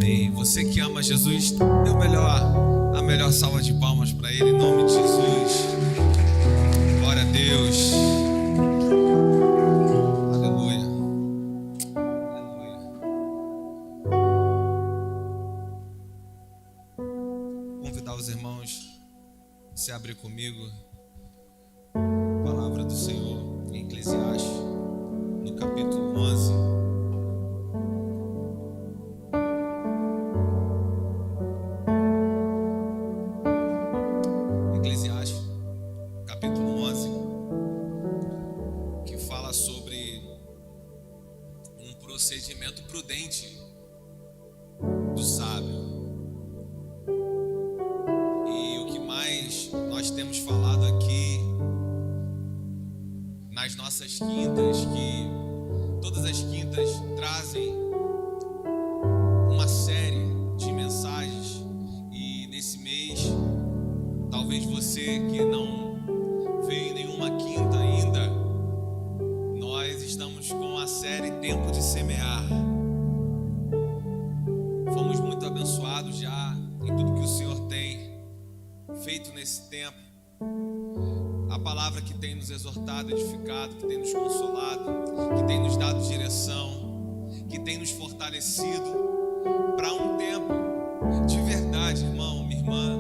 Amém. Você que ama Jesus, dê a melhor salva de palmas para Ele, em nome de Jesus. Glória a Deus. Aleluia. Aleluia. Convidar os irmãos a se abrir comigo. Palavra do Senhor em Eclesiastes, no capítulo 11. Procedimento prudente do sábio. E o que mais nós temos falado aqui nas nossas quintas, que todas as quintas trazem uma série de mensagens, e nesse mês, talvez você que não veio em nenhuma quinta ainda, nós estamos com a série Tempo de Semear. Fomos muito abençoados já em tudo que o Senhor tem feito nesse tempo. A palavra que tem nos exortado, edificado, que tem nos consolado, que tem nos dado direção, que tem nos fortalecido para um tempo de verdade, irmão, minha irmã,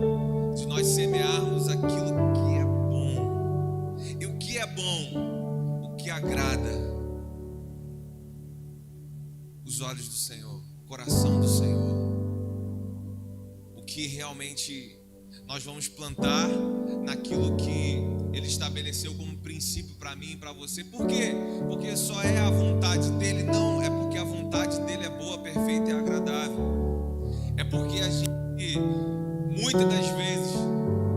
de nós semearmos aquilo que é bom. E o que é bom? O que agrada os olhos do Senhor, o coração do Senhor. O que realmente nós vamos plantar naquilo que Ele estabeleceu como princípio para mim e para você. Por quê? Porque só é a vontade dEle? Não, é porque a vontade dEle é boa, perfeita e agradável. É porque a gente, muitas das vezes,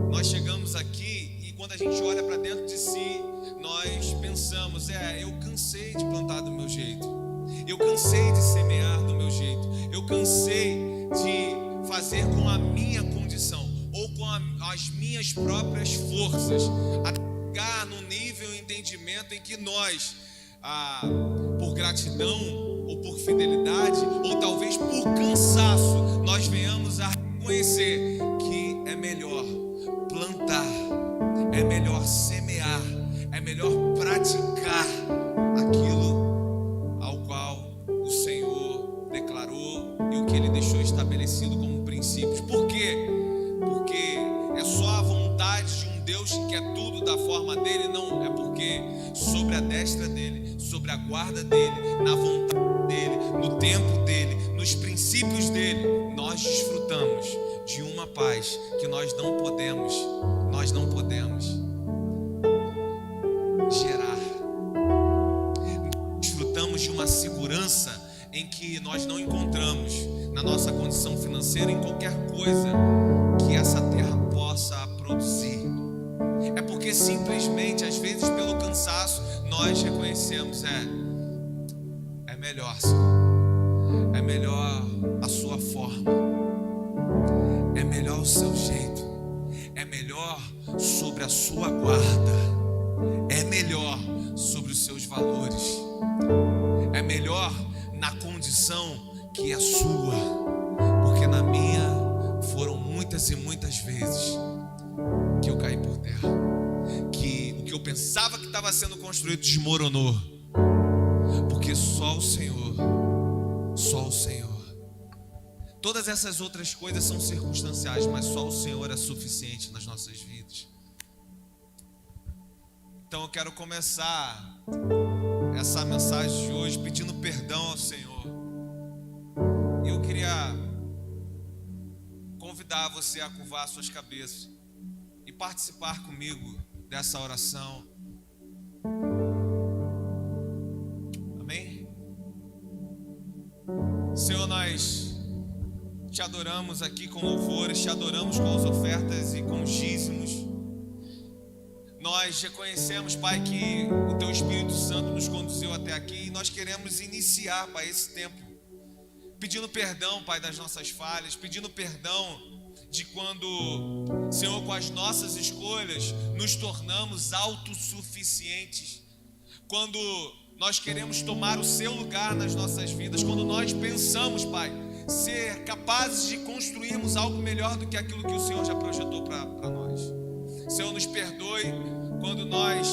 nós chegamos aqui e quando a gente olha para dentro de si, nós pensamos, eu cansei de plantar do meu jeito. Eu cansei de semear do meu jeito. Eu cansei de fazer com a minha condição ou com as minhas próprias forças, até chegar no nível e entendimento em que nós, por gratidão ou por fidelidade ou talvez por cansaço, nós venhamos a reconhecer que é melhor plantar, é melhor semear, é melhor praticar aquilo o Senhor declarou e o que Ele deixou estabelecido como princípios. Por quê? Porque é só a vontade de um Deus que quer tudo da forma dele? Não, é porque sobre a destra dele, sobre a guarda dele, na vontade dele, no tempo dele, nos princípios dele, nós desfrutamos de uma paz que nós não podemos gerar. Desfrutamos de uma segurança em que nós não encontramos na nossa condição financeira, em qualquer coisa que essa terra possa produzir. É porque simplesmente, às vezes pelo cansaço, nós reconhecemos, é melhor, Senhor. É melhor a sua forma, é melhor o seu jeito, é melhor sobre a sua guarda, é melhor sobre os seus valores, é melhor na condição que é sua, porque na minha foram muitas e muitas vezes que eu caí por terra, que o que eu pensava que estava sendo construído desmoronou, porque só o Senhor, todas essas outras coisas são circunstanciais, mas só o Senhor é suficiente nas nossas vidas. Então eu quero começar essa mensagem de hoje pedindo perdão ao Senhor. E eu queria convidar você a curvar suas cabeças e participar comigo dessa oração. Amém? Senhor, nós te adoramos aqui com louvores, te adoramos com as ofertas e com os dízimos. Nós reconhecemos, Pai, que o Teu Espírito Santo nos conduziu até aqui e nós queremos iniciar, Pai, esse tempo pedindo perdão, Pai, das nossas falhas, pedindo perdão de quando, Senhor, com as nossas escolhas nos tornamos autossuficientes, quando nós queremos tomar o Seu lugar nas nossas vidas, quando nós pensamos, Pai, ser capazes de construirmos algo melhor do que aquilo que o Senhor já projetou para nós. Senhor, nos perdoe quando nós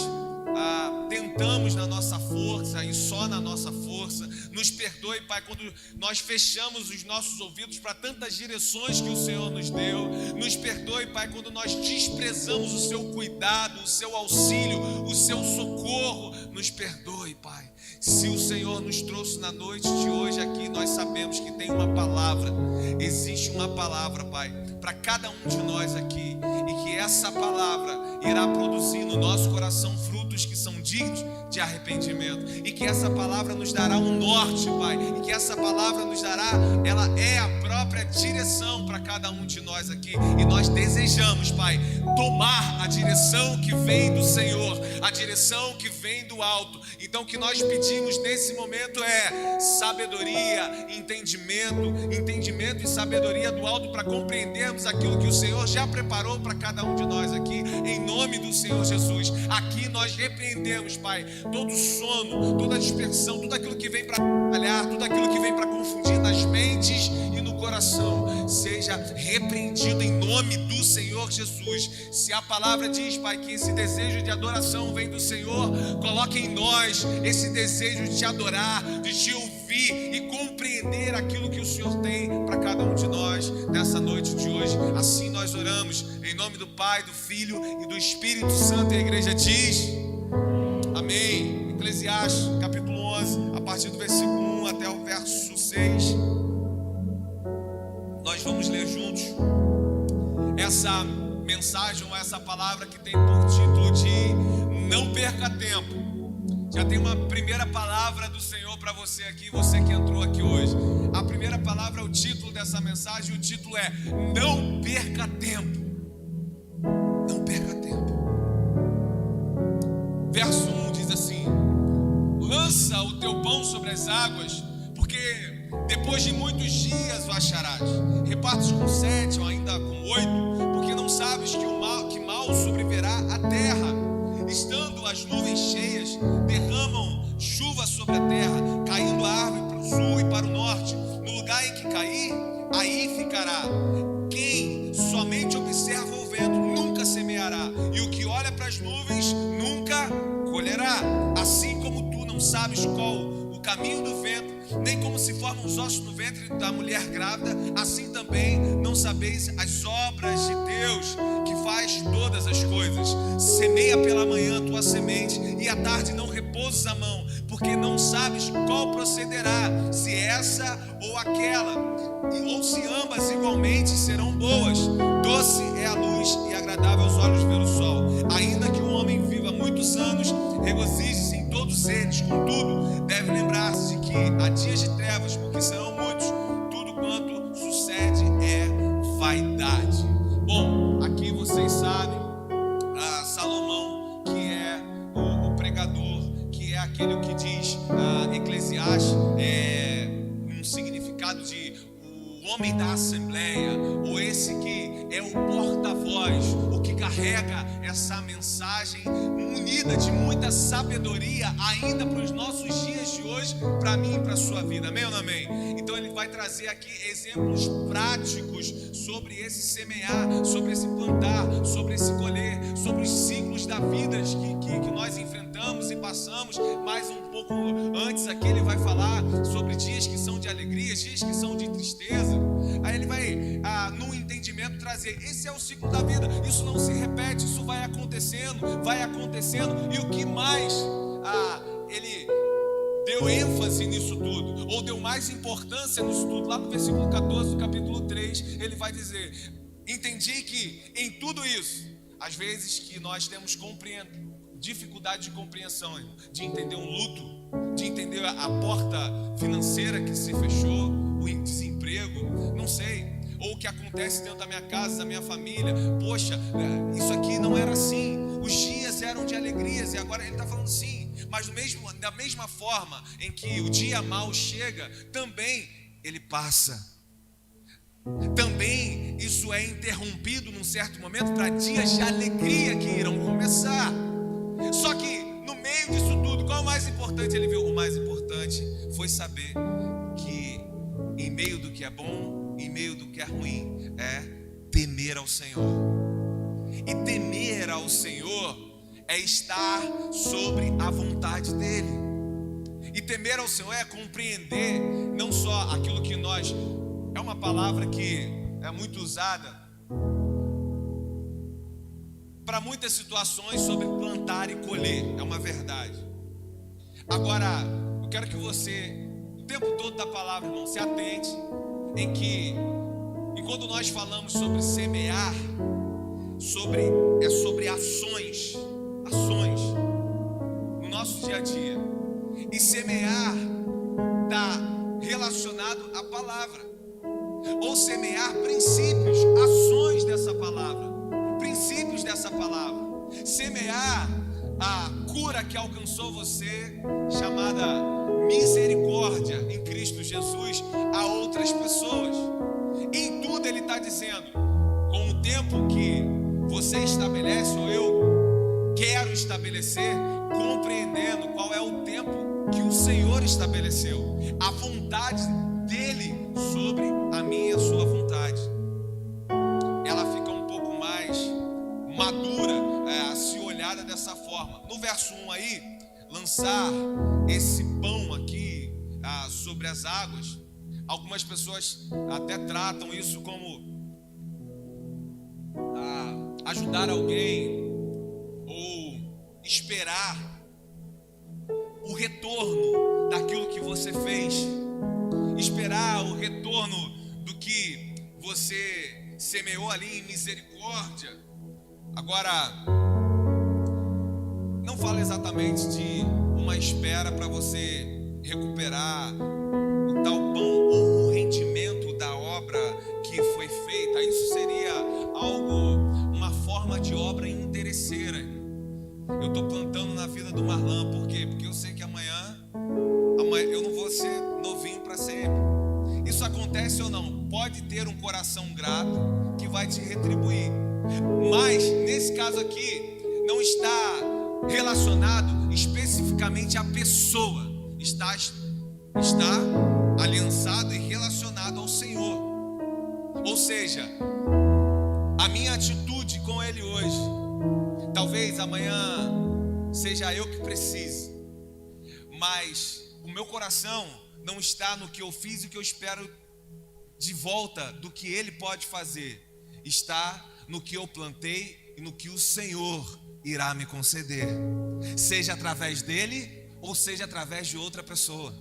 tentamos na nossa força e só na nossa força. Nos perdoe, Pai, quando nós fechamos os nossos ouvidos para tantas direções que o Senhor nos deu. Nos perdoe, Pai, quando nós desprezamos o seu cuidado, o seu auxílio, o seu socorro. Nos perdoe, Pai. Se o Senhor nos trouxe na noite de hoje aqui, nós sabemos que tem uma palavra. Existe uma palavra, Pai, para cada um de nós aqui, e que essa palavra irá produzir no nosso coração frutos que são dignos de arrependimento, e que essa palavra nos dará um norte, Pai, e que essa palavra nos dará, ela é a própria direção para cada um de nós aqui, e nós desejamos, Pai, tomar a direção que vem do Senhor, a direção que vem do alto. Então o que nós pedimos nesse momento é sabedoria, entendimento e sabedoria do alto para compreendermos aquilo que o Senhor já preparou para cada um de nós aqui, em nome do Senhor Jesus. Aqui nós repreendemos, Pai, todo sono, toda dispersão, tudo aquilo que vem para atrapalhar, tudo aquilo que vem para confundir nas mentes e no coração, seja repreendido em nome do Senhor Jesus. Se a palavra diz, Pai, que esse desejo de adoração vem do Senhor, coloque em nós esse desejo de te adorar, de te ouvir e compreender aquilo que o Senhor tem para cada um de nós nessa noite de hoje. Assim nós oramos, em nome do Pai, do Filho e do Espírito Santo. E a igreja diz amém. Eclesiastes capítulo 11, a partir do versículo 1 até o verso 6. Nós vamos ler juntos essa mensagem, ou essa palavra que tem por título de não perca tempo. Já tem uma primeira palavra do Senhor para você aqui, você que entrou aqui hoje. A primeira palavra é o título dessa mensagem, o título é não perca tempo. Não perca tempo. Verso 1 diz assim: lança o teu pão sobre as águas, porque depois de muitos dias o acharás. Repartes com 7 ou ainda com 8, porque não sabes que mal sobrevirá à terra. Estando as nuvens cheias, derramam chuva sobre a terra, caindo a árvore para o sul e para o norte. No lugar em que cair, aí ficará. Quem somente observa o vento nunca semeará, e o que olha para as nuvens nunca colherá. Assim como tu não sabes qual o caminho do vento, nem como se formam os ossos no ventre da mulher grávida, assim também não sabeis as obras de Deus, que faz todas as coisas. Semeia pela manhã tua semente, e à tarde não repousas a mão, porque não sabes qual procederá, se essa ou aquela, ou se ambas igualmente serão boas. Doce é a luz e agradável aos olhos ver o sol. Ainda que o homem viva muitos anos, regozije-se em todos eles. Contudo, deve lembrar-se de que há dias de trevas, porque serão muitos. Tudo quanto sucede é vaidade. Bom, aqui vocês sabem, Salomão, que é o pregador, que é aquele que diz Eclesiastes, um significado de o homem da assembleia, ou esse que é o porta-voz, o que carrega essa mensagem munida de muita sabedoria ainda para os nossos dias de hoje, para mim e para a sua vida, amém ou não amém? Então ele vai trazer aqui exemplos práticos sobre esse semear, sobre esse plantar, sobre esse colher, sobre os ciclos da vida que nós enfrentamos e passamos. Mais um pouco antes aqui ele vai falar sobre dias que são de alegria, dias que são de tristeza. Aí ele vai, no entendimento, trazer, esse é o ciclo da vida, isso não se repete, isso vai acontecendo, e o que mais ele deu ênfase nisso tudo, ou deu mais importância nisso tudo, lá no versículo 14 do capítulo 3, ele vai dizer: entendi que em tudo isso, às vezes que nós temos dificuldade de compreensão, de entender um luto, de entender a porta financeira que se fechou, o desemprego, não sei, ou o que acontece dentro da minha casa, da minha família. Poxa, isso aqui não era assim, os dias eram de alegrias, e agora ele está falando sim. Mas da mesma forma em que o dia mau chega, também ele passa. Também isso é interrompido num certo momento para dias de alegria que irão começar. Só que no meio disso tudo, qual é o mais importante? Ele viu, o mais importante foi saber que em meio do que é bom, em meio do que é ruim, é temer ao Senhor. E temer ao Senhor é estar sobre a vontade dEle. E temer ao Senhor é compreender não só aquilo que nós... É uma palavra que é muito usada para muitas situações sobre plantar e colher. É uma verdade. Agora, eu quero que você, o tempo todo da palavra, irmão, se atente em que, enquanto nós falamos sobre semear, é sobre ações no nosso dia a dia. E semear está relacionado à palavra, ou semear princípios, ações dessa palavra, princípios dessa palavra. Semear a cura que alcançou você, chamada misericórdia em Cristo Jesus, a outras pessoas. Em tudo ele está dizendo, com o tempo que você estabelece, ou eu quero estabelecer, compreendendo qual é o tempo que o Senhor estabeleceu, a vontade dele sobre a minha e a sua vontade. Ela fica um pouco mais madura, se olhada dessa forma. No verso 1 aí, lançar esse pão aqui sobre as águas, algumas pessoas até tratam isso como ajudar alguém ou esperar o retorno daquilo que você fez, esperar o retorno do que você semeou ali em misericórdia. Agora, não fala exatamente de uma espera para você recuperar o tal pão ou o rendimento da obra que foi feita. Isso seria uma forma de obra interesseira. Eu estou plantando na vida do Marlan, por quê? Porque eu sei que amanhã eu não vou ser novinho para sempre. Isso acontece ou não? Pode ter um coração grato que vai te retribuir, mas nesse caso aqui não está relacionado especificamente à pessoa, está aliançado e relacionado ao Senhor. Ou seja, a minha atitude com Ele hoje, talvez amanhã seja eu que precise, mas o meu coração não está no que eu fiz e o que eu espero de volta do que Ele pode fazer. Está no que eu plantei e no que o Senhor irá me conceder, seja através dele ou seja através de outra pessoa,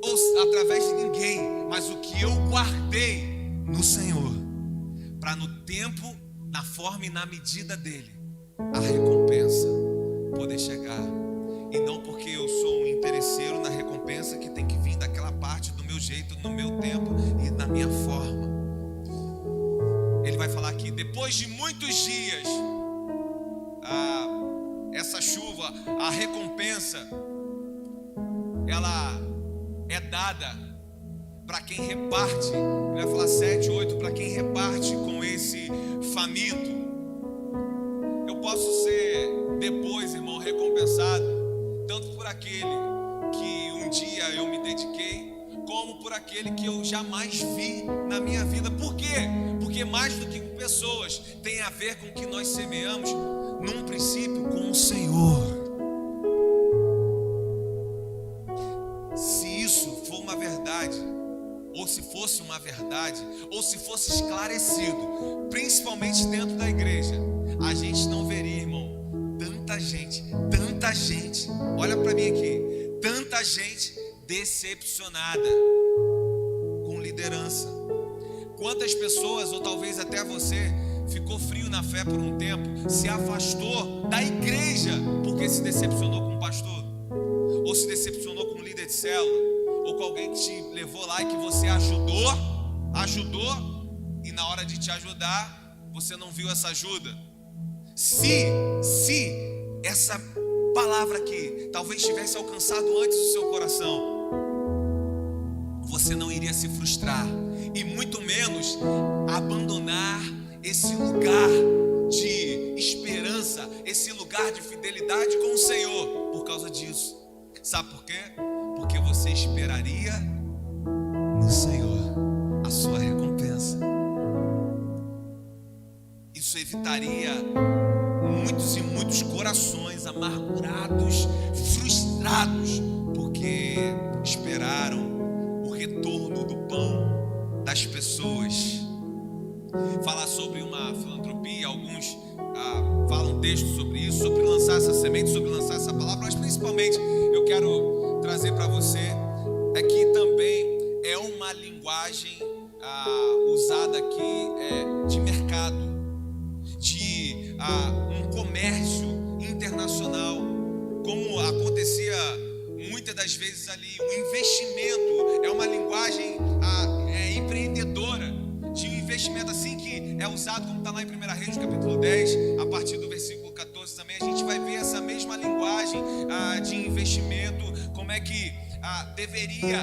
ou através de ninguém, mas o que eu guardei no Senhor, para no tempo, na forma e na medida dele, a recompensa poder chegar. E não porque eu sou um interesseiro na recompensa que tem que vir daquela parte, do meu jeito, no meu tempo e na minha forma. Ele vai falar aqui, depois de muitos dias, essa chuva, a recompensa, ela é dada para quem reparte. Ele vai falar 7, 8, para quem reparte com esse faminto. Eu posso ser depois, irmão, recompensado tanto por aquele que um dia eu me dediquei, como por aquele que eu jamais vi na minha vida. Por quê? Porque mais do que com pessoas, tem a ver com o que nós semeamos num princípio com o Senhor. Se isso for uma verdade, ou se fosse uma verdade, ou se fosse esclarecido, principalmente dentro da igreja, a gente não veria, irmão, tanta gente, olha para mim aqui, tanta gente decepcionada com liderança. Quantas pessoas, ou talvez até você, ficou frio na fé por um tempo, se afastou da igreja porque se decepcionou com um pastor, ou se decepcionou com um líder de célula, ou com alguém que te levou lá e que você ajudou, e na hora de te ajudar, você não viu essa ajuda. Se essa palavra aqui talvez tivesse alcançado antes o seu coração, você não iria se frustrar, e muito menos abandonar esse lugar de esperança, esse lugar de fidelidade com o Senhor por causa disso. Sabe por quê? Porque você esperaria no Isso evitaria muitos e muitos corações amargurados, frustrados, porque esperaram o retorno do pão das pessoas. Falar sobre uma filantropia, alguns falam texto sobre isso, sobre lançar essa semente, sobre lançar essa palavra, mas principalmente eu quero trazer para você é que também é uma linguagem usada aqui de mercado, de um comércio internacional, como acontecia muitas das vezes ali, um investimento, é uma linguagem empreendedora, de um investimento assim que é usado, como está lá em 1 Reis, capítulo 10, a partir do versículo 14 também, a gente vai ver essa mesma linguagem de investimento, como é que deveria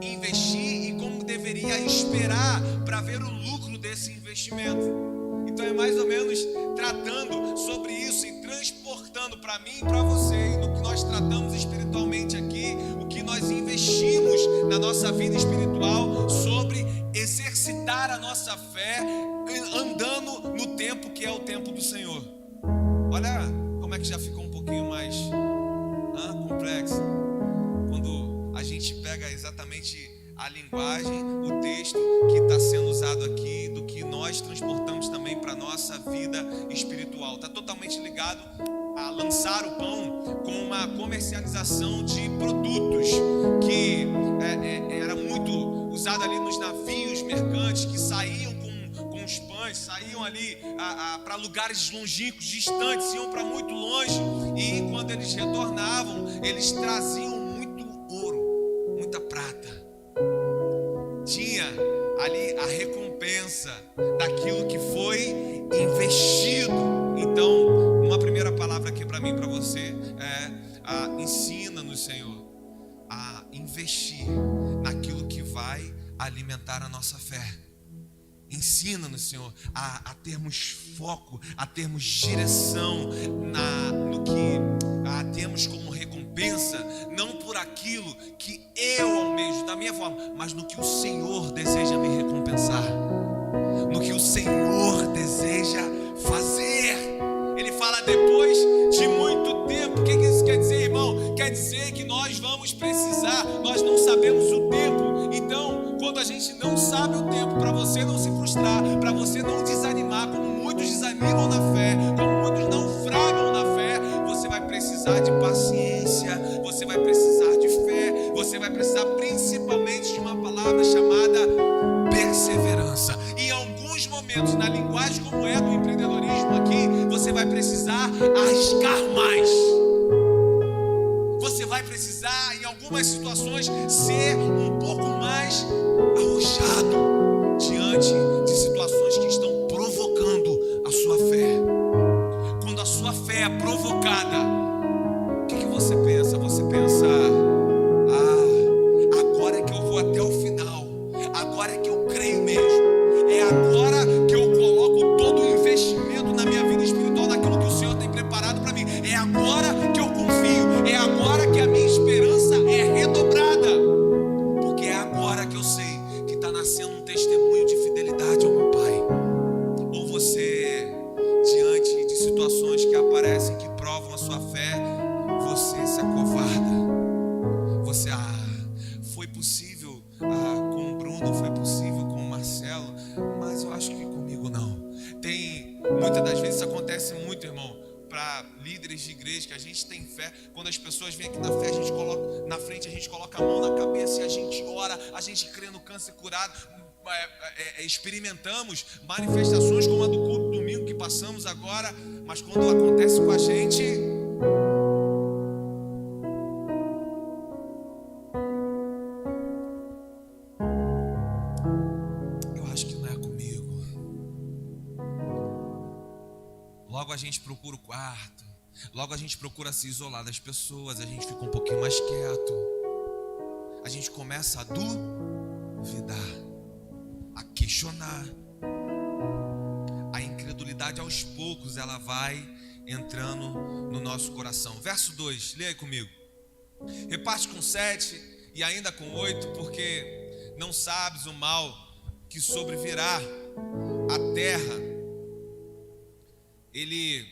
investir e como deveria esperar para ver o lucro desse investimento. Então é mais ou menos tratando sobre isso e transportando para mim e para você, e no que nós tratamos espiritualmente aqui, o que nós investimos na nossa vida espiritual, sobre exercitar a nossa fé andando no tempo que é o tempo do Senhor. Olha como é que já ficou um pouquinho mais complexo quando a gente pega exatamente a linguagem, o texto que está sendo usado aqui, do que nós transportamos também para a nossa vida espiritual. Está totalmente ligado a lançar o pão com uma comercialização de produtos que era muito usado ali nos navios mercantes que saíam com os pães, saíam ali para lugares longínquos, distantes, iam para muito longe, e quando eles retornavam, eles traziam muito ouro, muita prata. Tinha ali a recompensa daquilo que foi investido. Então, uma primeira palavra aqui para mim e para você ensina-nos, Senhor, a investir naquilo que vai alimentar a nossa fé. Ensina-nos, Senhor, a termos foco, a termos direção no que temos como recompensa, não por aquilo que eu almejo da minha forma, mas no que o Senhor deseja me recompensar, no que o Senhor deseja fazer. Ele fala depois de muito tempo. O que isso quer dizer, irmão? Quer dizer que nós vamos precisar, nós não sabemos o tempo. Então, quando a gente não sabe o tempo, para você não se frustrar, para você não desanimar, como muitos desanimam na fé, como muitos naufragam na fé, você vai precisar de paciência, você vai precisar de fé, você vai precisar principalmente de uma palavra chamada perseverança. E em alguns momentos, na linguagem como é do empreendedorismo aqui, você vai precisar arriscar mais. Você vai precisar, em algumas situações, ser um pouco mais arrojado diante de situações que estão provocando a sua fé. Quando a sua fé é provocada, o que você pensa? Você pensa: agora é que eu vou até o final, agora é que eu creio mesmo, é agora que eu coloco todo o investimento na minha vida espiritual, naquilo que o Senhor tem preparado para mim, é agora que eu confio, é agora que a minha esperança é redobrada, porque é agora que eu sei que está nascendo um testemunho de fidelidade ao meu Pai. Ou você, diante de situações que aparecem, que provam a sua fé, você se acovarda. Você, foi possível com o Bruno, foi possível com o Marcelo, mas eu acho que comigo não. Muitas das vezes isso acontece muito, irmão, para líderes de igreja, que a gente tem fé. Quando as pessoas vêm aqui na fé, a gente coloca na frente, a gente coloca a mão na cabeça e a gente ora, a gente crê no câncer curado. Experimentamos manifestações como a do culto do domingo que passamos agora, mas quando acontece com a gente, eu acho que não é comigo. Logo a gente procura o quarto, logo a gente procura se isolar das pessoas, a gente fica um pouquinho mais quieto, a gente começa a duvidar, a questionar. A incredulidade aos poucos ela vai entrando no nosso coração. Verso 2, leia aí comigo. Reparte com 7 e ainda com 8, porque não sabes o mal que sobrevirá à terra ele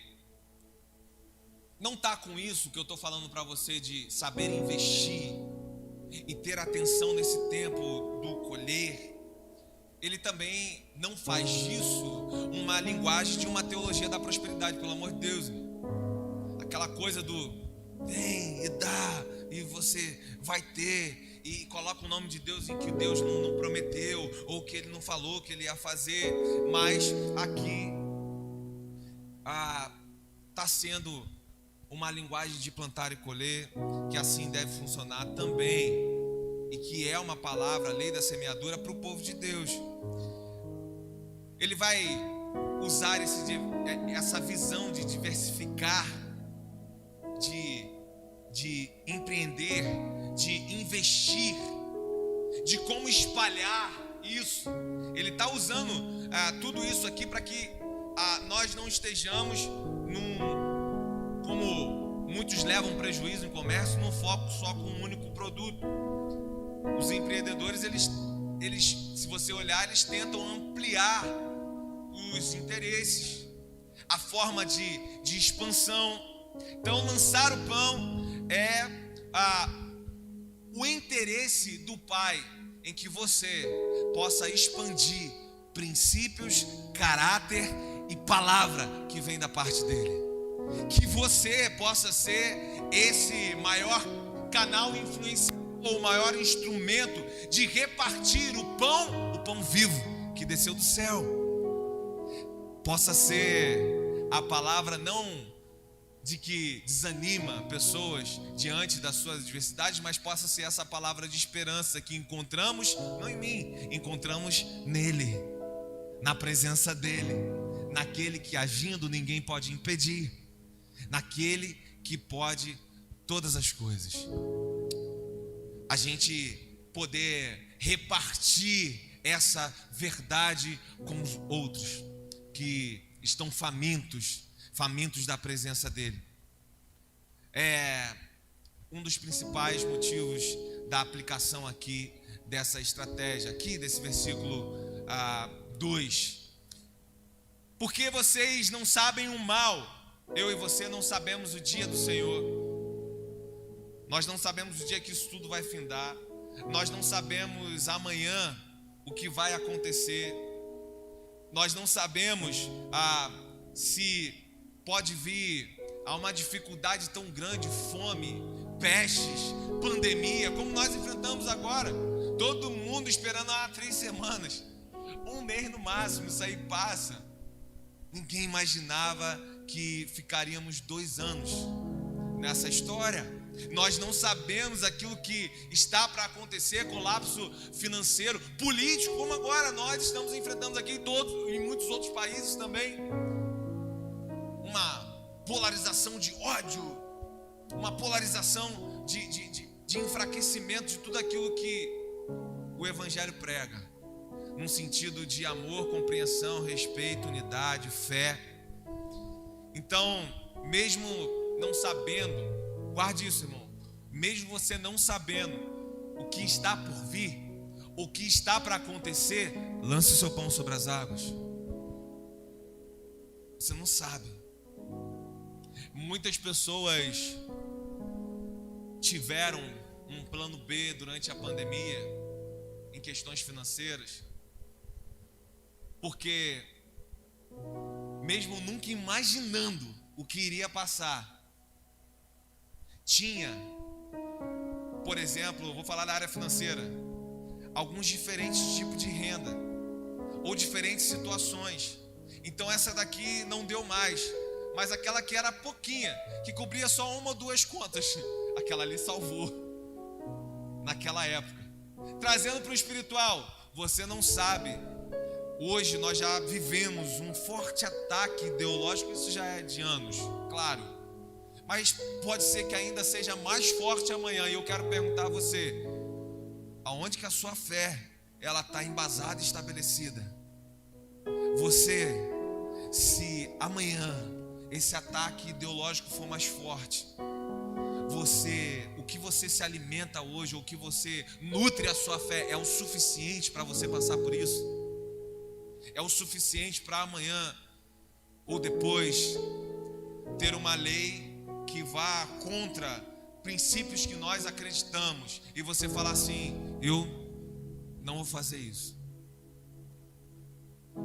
não está com isso que eu estou falando para você de saber investir e ter atenção nesse tempo do colher. Ele também não faz disso uma linguagem de uma teologia da prosperidade, pelo amor de Deus. Aquela coisa do tem e dá e você vai ter, e coloca o nome de Deus em que Deus não prometeu, ou que Ele não falou que Ele ia fazer. Mas aqui está sendo uma linguagem de plantar e colher, que assim deve funcionar também, e que é uma palavra, a lei da semeadura para o povo de Deus. Ele vai usar essa visão de diversificar, de empreender, de investir, de como espalhar isso. Ele está usando tudo isso aqui para que nós não estejamos como muitos levam prejuízo em comércio, num foco só com um único produto. Os empreendedores, eles, se você olhar, eles tentam ampliar os interesses, a forma de expansão. Então, lançar o pão é o interesse do Pai em que você possa expandir princípios, caráter e palavra que vem da parte dele. Que você possa ser esse maior canal influenciador, ou o maior instrumento de repartir o pão vivo que desceu do céu. Possa ser a palavra não de que desanima pessoas diante das suas adversidades, mas possa ser essa palavra de esperança que encontramos, não em mim, encontramos nele, na presença dele, naquele que agindo ninguém pode impedir, naquele que pode todas as coisas. A gente poder repartir essa verdade com os outros que estão famintos da presença dele. É um dos principais motivos da aplicação aqui dessa estratégia, aqui desse versículo 2. Porque vocês não sabem o mal, eu e você não sabemos o dia do Senhor. Nós não sabemos o dia que isso tudo vai findar. Nós não sabemos amanhã o que vai acontecer. Nós não sabemos se pode vir a uma dificuldade tão grande, fome, pestes, pandemia, como nós enfrentamos agora. Todo mundo esperando 3 semanas, 1 mês no máximo, isso aí passa. Ninguém imaginava que ficaríamos 2 anos nessa história. Nós não sabemos aquilo que está para acontecer, colapso financeiro, político, como agora nós estamos enfrentando aqui em muitos outros países também. Uma polarização de ódio, uma polarização de enfraquecimento de tudo aquilo que o Evangelho prega, num sentido de amor, compreensão, respeito, unidade, fé. Então, mesmo não sabendo, guarde isso, irmão, mesmo você não sabendo o que está por vir, o que está para acontecer, lance o seu pão sobre as águas. Você não sabe. Muitas pessoas tiveram um plano B durante a pandemia, em questões financeiras, porque mesmo nunca imaginando o que iria passar, tinha, por exemplo, vou falar da área financeira, alguns diferentes tipos de renda, ou diferentes situações. Então essa daqui não deu mais, mas aquela que era pouquinha, que cobria só 1 ou 2 contas, aquela ali salvou, naquela época. Trazendo para o espiritual, você não sabe, hoje nós já vivemos um forte ataque ideológico, isso já é de anos, claro, mas pode ser que ainda seja mais forte amanhã. E eu quero perguntar a você, aonde que a sua fé ela está embasada e estabelecida? Você, se amanhã esse ataque ideológico for mais forte, o que você se alimenta hoje, ou o que você nutre a sua fé, é o suficiente para você passar por isso? É o suficiente para amanhã ou depois ter uma lei que vá contra princípios que nós acreditamos, e você falar assim: eu não vou fazer isso,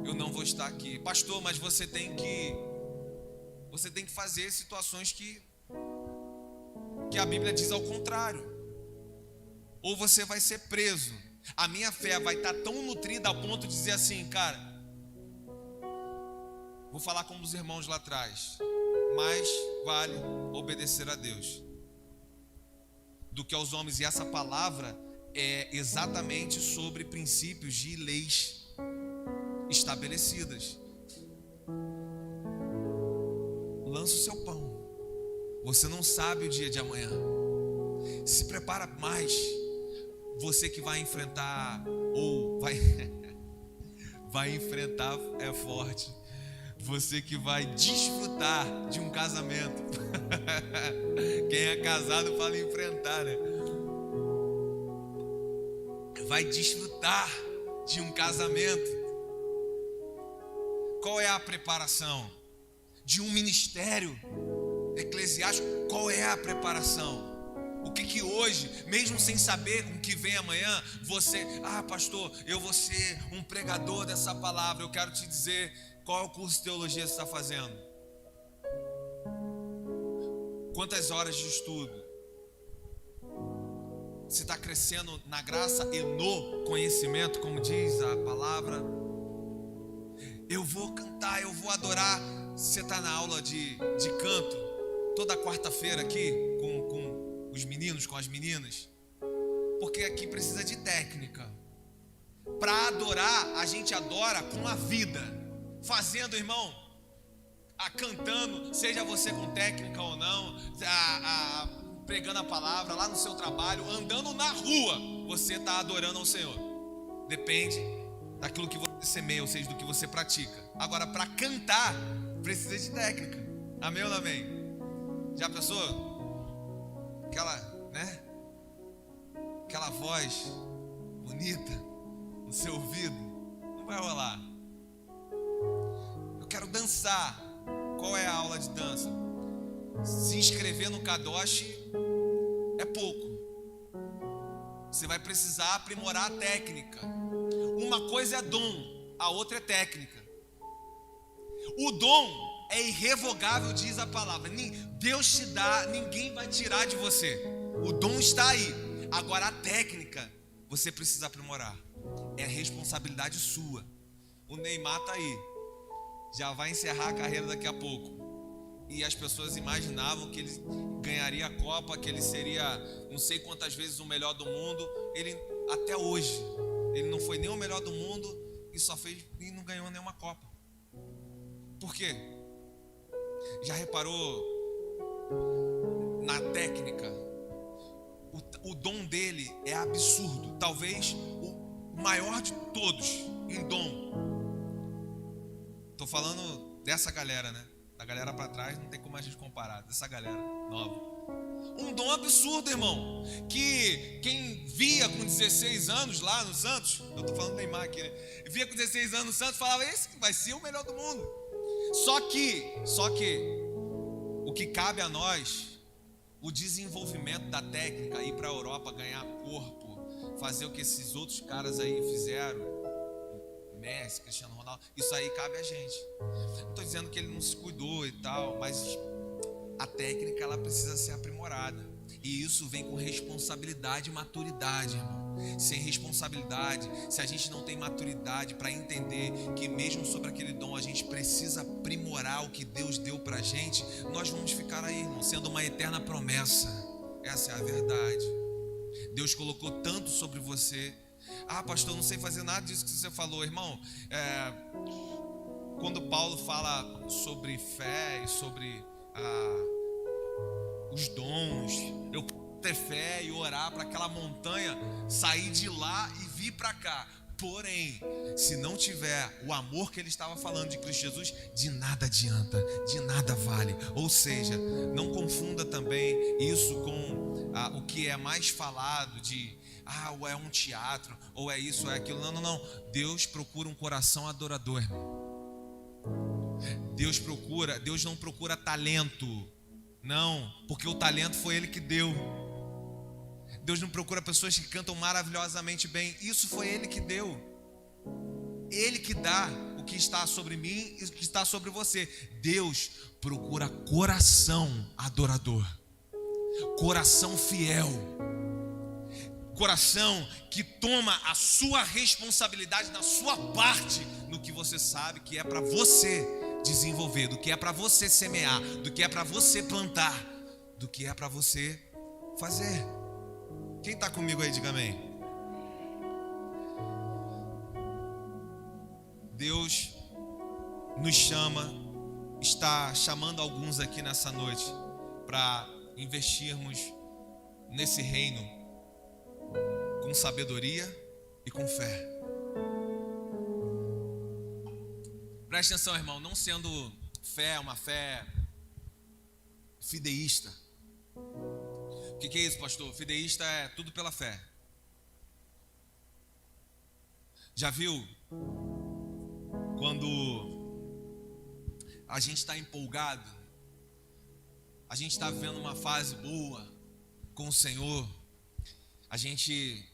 eu não vou estar aqui. Pastor, mas você tem que fazer situações que a Bíblia diz ao contrário, ou você vai ser preso. A minha fé vai estar tão nutrida ao ponto de dizer assim: cara, vou falar como os irmãos lá atrás, mais vale obedecer a Deus do que aos homens. E essa palavra é exatamente sobre princípios de leis estabelecidas. Lança o seu pão, você não sabe o dia de amanhã. Se prepara mais, você que vai enfrentar, ou vai enfrentar é forte, você que vai desfrutar de um casamento. Quem é casado fala enfrentar, né? Vai desfrutar de um casamento. Qual é a preparação? De um ministério eclesiástico, qual é a preparação? O que hoje, mesmo sem saber com o que vem amanhã, você: pastor, eu vou ser um pregador dessa palavra. Eu quero te dizer, qual é o curso de teologia que você está fazendo? Quantas horas de estudo? Você está crescendo na graça e no conhecimento, como diz a palavra? Eu vou cantar, eu vou adorar. Você está na aula de canto toda quarta-feira aqui com os meninos, com as meninas? Porque aqui precisa de técnica. Para adorar, a gente adora com a vida, fazendo, irmão, cantando, seja você com técnica ou não, pregando a palavra lá no seu trabalho, andando na rua, você está adorando ao Senhor. Depende daquilo que você semeia, ou seja, do que você pratica. Agora, para cantar, precisa de técnica. Amém ou não amém? Já pensou? Aquela voz bonita no seu ouvido, não vai rolar. Eu quero dançar. Qual é a aula de dança? Se inscrever no Kadosh é pouco. Você vai precisar aprimorar a técnica. Uma coisa é dom, a outra é técnica. O dom é irrevogável, diz a palavra. Deus te dá, ninguém vai tirar de você. O dom está aí. Agora a técnica, você precisa aprimorar. É responsabilidade sua. O Neymar está aí, já vai encerrar a carreira daqui a pouco. E as pessoas imaginavam que ele ganharia a Copa, que ele seria não sei quantas vezes o melhor do mundo. Ele, até hoje, ele não foi nem o melhor do mundo e não ganhou nenhuma Copa. Por quê? Já reparou na técnica? O dom dele é absurdo, talvez o maior de todos em dom. Tô falando dessa galera, né? Da galera para trás não tem como a gente comparar, dessa galera nova. Um dom absurdo, irmão, que quem via com 16 anos lá no Santos, eu tô falando do Neymar aqui, né? Via com 16 anos no Santos, falava: esse vai ser o melhor do mundo. Só que o que cabe a nós, o desenvolvimento da técnica, ir para a Europa, ganhar corpo, fazer o que esses outros caras aí fizeram, Messi, Cristiano Ronaldo, isso aí cabe a gente. Não estou dizendo que ele não se cuidou e tal, mas a técnica, ela precisa ser aprimorada. E isso vem com responsabilidade e maturidade, irmão. Sem responsabilidade, se a gente não tem maturidade para entender que mesmo sobre aquele dom a gente precisa aprimorar o que Deus deu pra gente, nós vamos ficar aí, irmão, sendo uma eterna promessa. Essa é a verdade. Deus colocou tanto sobre você. Pastor, eu não sei fazer nada disso que você falou, irmão. Quando Paulo fala sobre fé e sobre os dons, eu ter fé e orar para aquela montanha sair de lá e vir para cá. Porém, se não tiver o amor que ele estava falando de Cristo Jesus, de nada adianta, de nada vale. Ou seja, não confunda também isso com o que é mais falado de ou é um teatro, ou é isso, ou é aquilo. Não. Deus procura um coração adorador, irmão. Deus não procura talento, não, porque o talento foi Ele que deu. Deus não procura pessoas que cantam maravilhosamente bem, isso foi Ele que deu. Ele que dá o que está sobre mim e o que está sobre você. Deus procura coração adorador, coração fiel, coração que toma a sua responsabilidade na sua parte, no que você sabe que é para você desenvolver, do que é para você semear, do que é para você plantar, do que é para você fazer. Quem está comigo aí, diga amém. Deus nos chama, está chamando alguns aqui nessa noite para investirmos nesse reino com sabedoria e com fé. Preste atenção, irmão, não sendo fé uma fé fideísta. O que é isso, pastor? Fideísta é tudo pela fé. Já viu quando a gente está empolgado, a gente está vivendo uma fase boa com o Senhor, a gente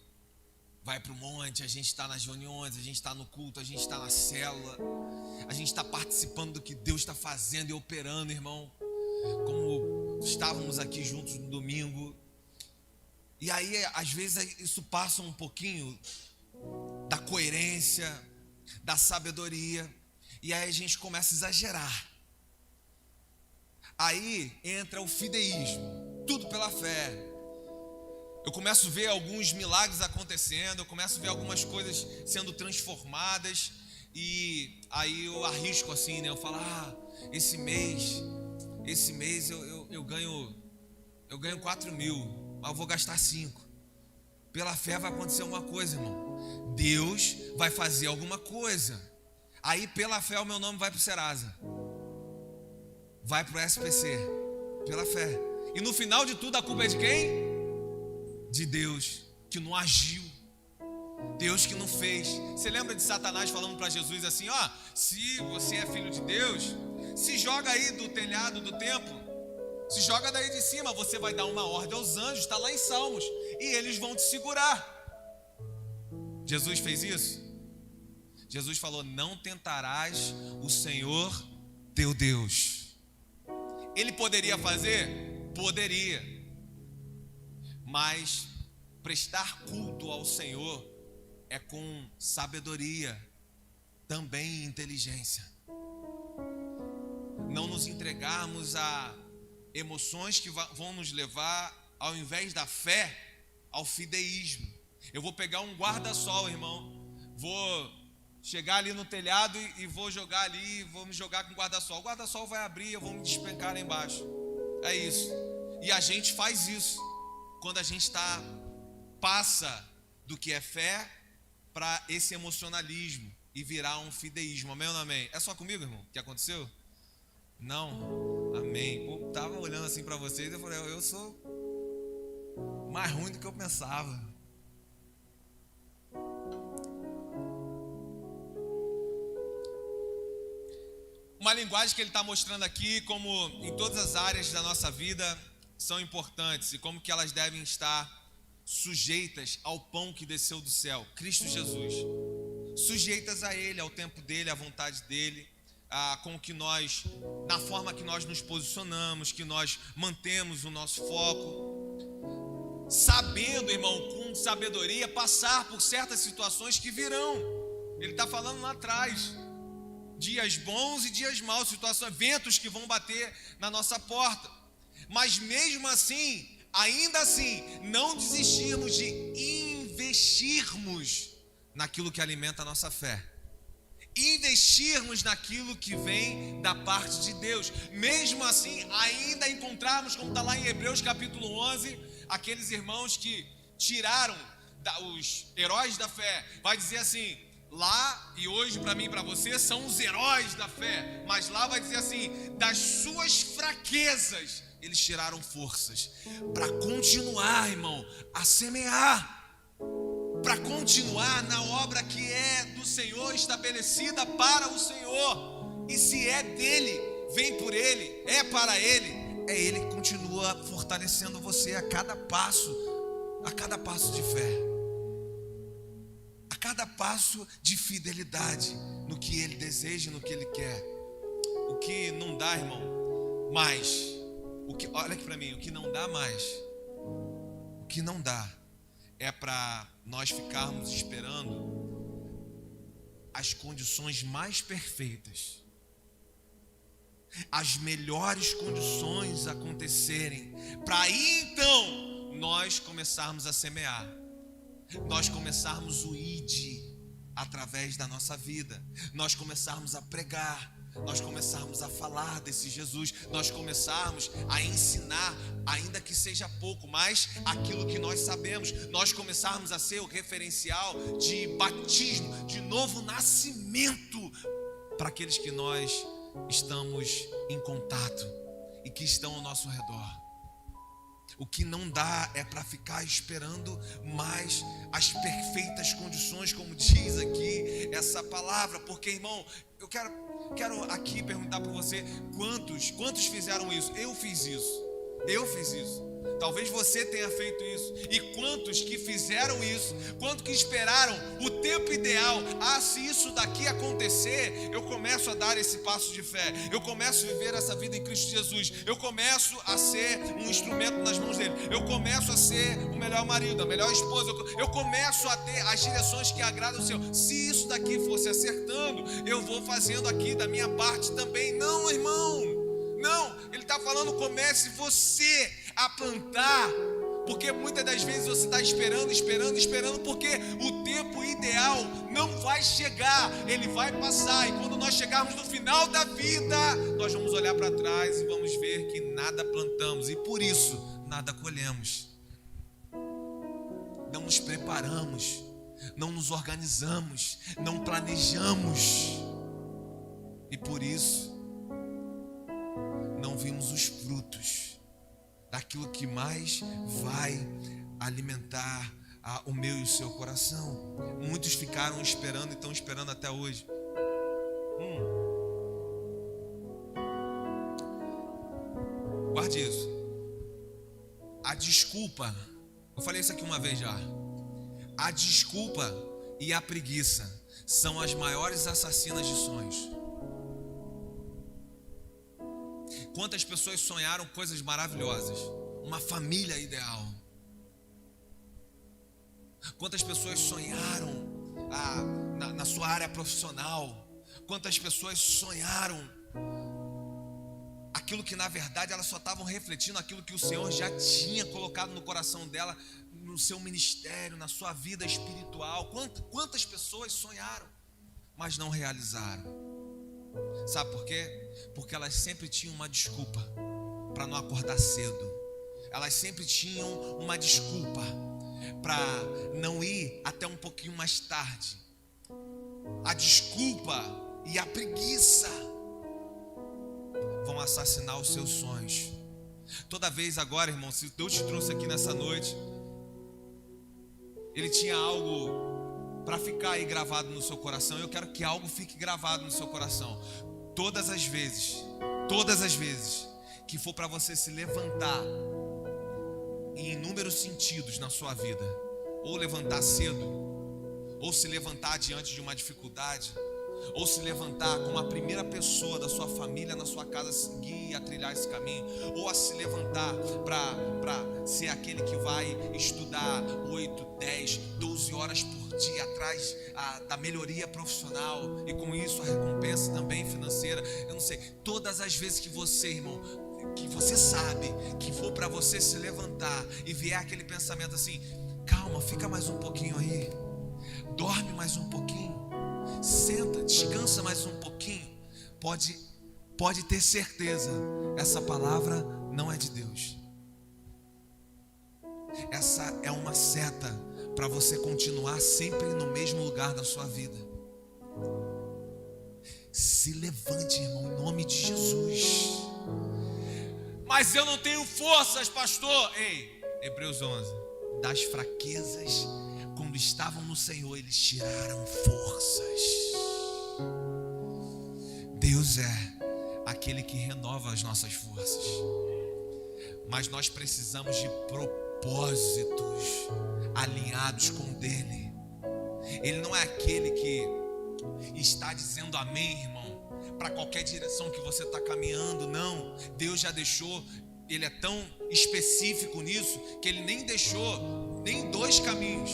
vai para o monte, a gente está nas reuniões, a gente está no culto, a gente está na célula, a gente está participando do que Deus está fazendo e operando, irmão, como estávamos aqui juntos no domingo. E aí, às vezes, isso passa um pouquinho da coerência, da sabedoria, e aí a gente começa a exagerar. Aí entra o fideísmo, tudo pela fé. Eu começo a ver alguns milagres acontecendo, eu começo a ver algumas coisas sendo transformadas, e aí eu arrisco assim, né? Eu falo, esse mês eu ganho 4.000, mas eu vou gastar 5. Pela fé vai acontecer uma coisa, irmão. Deus vai fazer alguma coisa. Aí pela fé o meu nome vai para o Serasa, vai para o SPC, pela fé. E no final de tudo a culpa é de quem? De Deus, que não agiu, Deus que não fez. Você lembra de Satanás falando para Jesus assim, se você é filho de Deus, se joga aí do telhado do templo, se joga daí de cima, você vai dar uma ordem aos anjos, está lá em Salmos, e eles vão te segurar. Jesus fez isso? Jesus falou, não tentarás o Senhor teu Deus. Ele poderia fazer? Poderia. Mas prestar culto ao Senhor é com sabedoria, também inteligência. Não nos entregarmos a emoções que vão nos levar, ao invés da fé, ao fideísmo. Eu vou pegar um guarda-sol, irmão, vou chegar ali no telhado e vou jogar ali, vou me jogar com o guarda-sol. O guarda-sol vai abrir, eu vou me despencar lá embaixo. É isso. E a gente faz isso quando a gente passa do que é fé para esse emocionalismo e virar um fideísmo. Amém ou não amém? É só comigo, irmão, que aconteceu? Não? Amém. Eu tava olhando assim para vocês e eu falei, eu sou mais ruim do que eu pensava. Uma linguagem que ele está mostrando aqui, como em todas as áreas da nossa vida são importantes e como que elas devem estar sujeitas ao pão que desceu do céu, Cristo Jesus, sujeitas a Ele, ao tempo dele, à vontade dele, com que nós, na forma que nós nos posicionamos, que nós mantemos o nosso foco, sabendo, irmão, com sabedoria, passar por certas situações que virão. Ele está falando lá atrás, dias bons e dias maus, situações, ventos que vão bater na nossa porta, mas mesmo assim, ainda assim, não desistirmos de investirmos naquilo que alimenta a nossa fé, investirmos naquilo que vem da parte de Deus, mesmo assim, ainda encontrarmos, como está lá em Hebreus capítulo 11, aqueles irmãos que tiraram, os heróis da fé, vai dizer assim, lá, e hoje para mim e para você, são os heróis da fé, mas lá vai dizer assim, das suas fraquezas, eles tiraram forças, para continuar, irmão, a semear, para continuar na obra que é do Senhor, estabelecida para o Senhor. E se é dele, vem por ele, é para ele, é ele que continua fortalecendo você a cada passo de fé, a cada passo de fidelidade no que ele deseja, no que ele quer. O que não dá, irmão, mais, olha aqui para mim, o que não dá mais, o que não dá é para nós ficarmos esperando as condições mais perfeitas, as melhores condições acontecerem, para aí então nós começarmos a semear, nós começarmos o ID através da nossa vida, nós começarmos a pregar, nós começarmos a falar desse Jesus, nós começarmos a ensinar, ainda que seja pouco, mas aquilo que nós sabemos, nós começarmos a ser o referencial de batismo, de novo nascimento para aqueles que nós estamos em contato e que estão ao nosso redor. O que não dá é para ficar esperando mais as perfeitas condições, como diz aqui essa palavra, porque, irmão, eu quero aqui perguntar para você, quantos fizeram isso? Eu fiz isso. Talvez você tenha feito isso. E quantos que fizeram isso, quantos que esperaram o tempo ideal, se isso daqui acontecer, eu começo a dar esse passo de fé, eu começo a viver essa vida em Cristo Jesus, eu começo a ser um instrumento nas mãos dele, eu começo a ser o melhor marido, a melhor esposa, eu começo a ter as direções que agradam o Senhor. Se isso daqui fosse acertando, eu vou fazendo aqui da minha parte também. Não, irmão, não, ele está falando, comece você a plantar, porque muitas das vezes você está esperando, porque o tempo ideal não vai chegar, ele vai passar, e quando nós chegarmos no final da vida, nós vamos olhar para trás e vamos ver que nada plantamos, e por isso nada colhemos. Não nos preparamos, não nos organizamos, não planejamos, e por isso não vimos os frutos daquilo que mais vai alimentar o meu e o seu coração. Muitos ficaram esperando e estão esperando até hoje. Guarde isso. A desculpa, eu falei isso aqui uma vez já, a desculpa e a preguiça são as maiores assassinas de sonhos. Quantas pessoas sonharam coisas maravilhosas, uma família ideal? Quantas pessoas sonharam na sua área profissional? Quantas pessoas sonharam aquilo que na verdade elas só estavam refletindo aquilo que o Senhor já tinha colocado no coração dela, no seu ministério, na sua vida espiritual? Quantas pessoas sonharam, mas não realizaram? Sabe por quê? Porque elas sempre tinham uma desculpa para não acordar cedo. Elas sempre tinham uma desculpa para não ir até um pouquinho mais tarde. A desculpa e a preguiça vão assassinar os seus sonhos. Toda vez agora, irmão, se Deus te trouxe aqui nessa noite, Ele tinha algo para ficar aí gravado no seu coração. Eu quero que algo fique gravado no seu coração. Todas as vezes que for para você se levantar em inúmeros sentidos na sua vida, ou levantar cedo, ou se levantar diante de uma dificuldade, ou se levantar como a primeira pessoa da sua família na sua casa, seguir a trilhar esse caminho, ou a se levantar para ser aquele que vai estudar 8, 10, 12 horas por dia atrás da melhoria profissional, e com isso a recompensa também financeira. Eu não sei, todas as vezes que você, irmão, que você sabe que for para você se levantar e vier aquele pensamento assim: calma, fica mais um pouquinho aí, dorme mais um pouquinho, senta, descansa mais um pouquinho, pode ter certeza, essa palavra não é de Deus. Essa é uma seta para você continuar sempre no mesmo lugar da sua vida. Se levante, irmão, em nome de Jesus. Mas eu não tenho forças, pastor. Ei, Hebreus 11. Das fraquezas, quando estavam no Senhor, eles tiraram forças. Deus é aquele que renova as nossas forças. Mas nós precisamos de propósitos alinhados com o dele. Ele não é aquele que está dizendo amém, irmão, para qualquer direção que você está caminhando. Não, Deus já deixou. Ele é tão específico nisso que ele nem deixou nem 2 caminhos,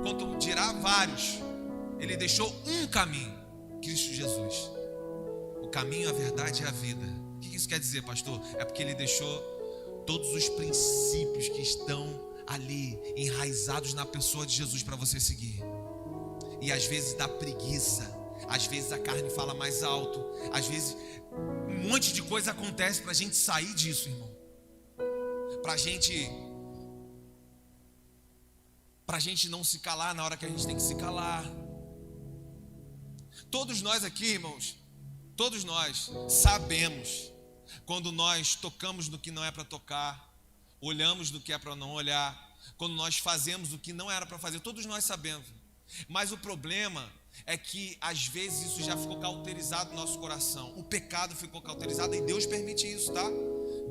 quanto dirá vários. Ele deixou um caminho, Cristo Jesus. O caminho, a verdade e a vida. O que isso quer dizer, pastor? É porque ele deixou todos os princípios que estão ali enraizados na pessoa de Jesus para você seguir. E às vezes dá preguiça, às vezes a carne fala mais alto, às vezes um monte de coisa acontece para a gente sair disso, irmão. Para a gente não se calar na hora que a gente tem que se calar. Todos nós aqui, irmãos, todos nós sabemos quando nós tocamos no que não é para tocar, olhamos no que é para não olhar, quando nós fazemos o que não era para fazer. Todos nós sabemos. Mas o problema é que às vezes isso já ficou cauterizado no nosso coração. O pecado ficou cauterizado e Deus permite isso, tá?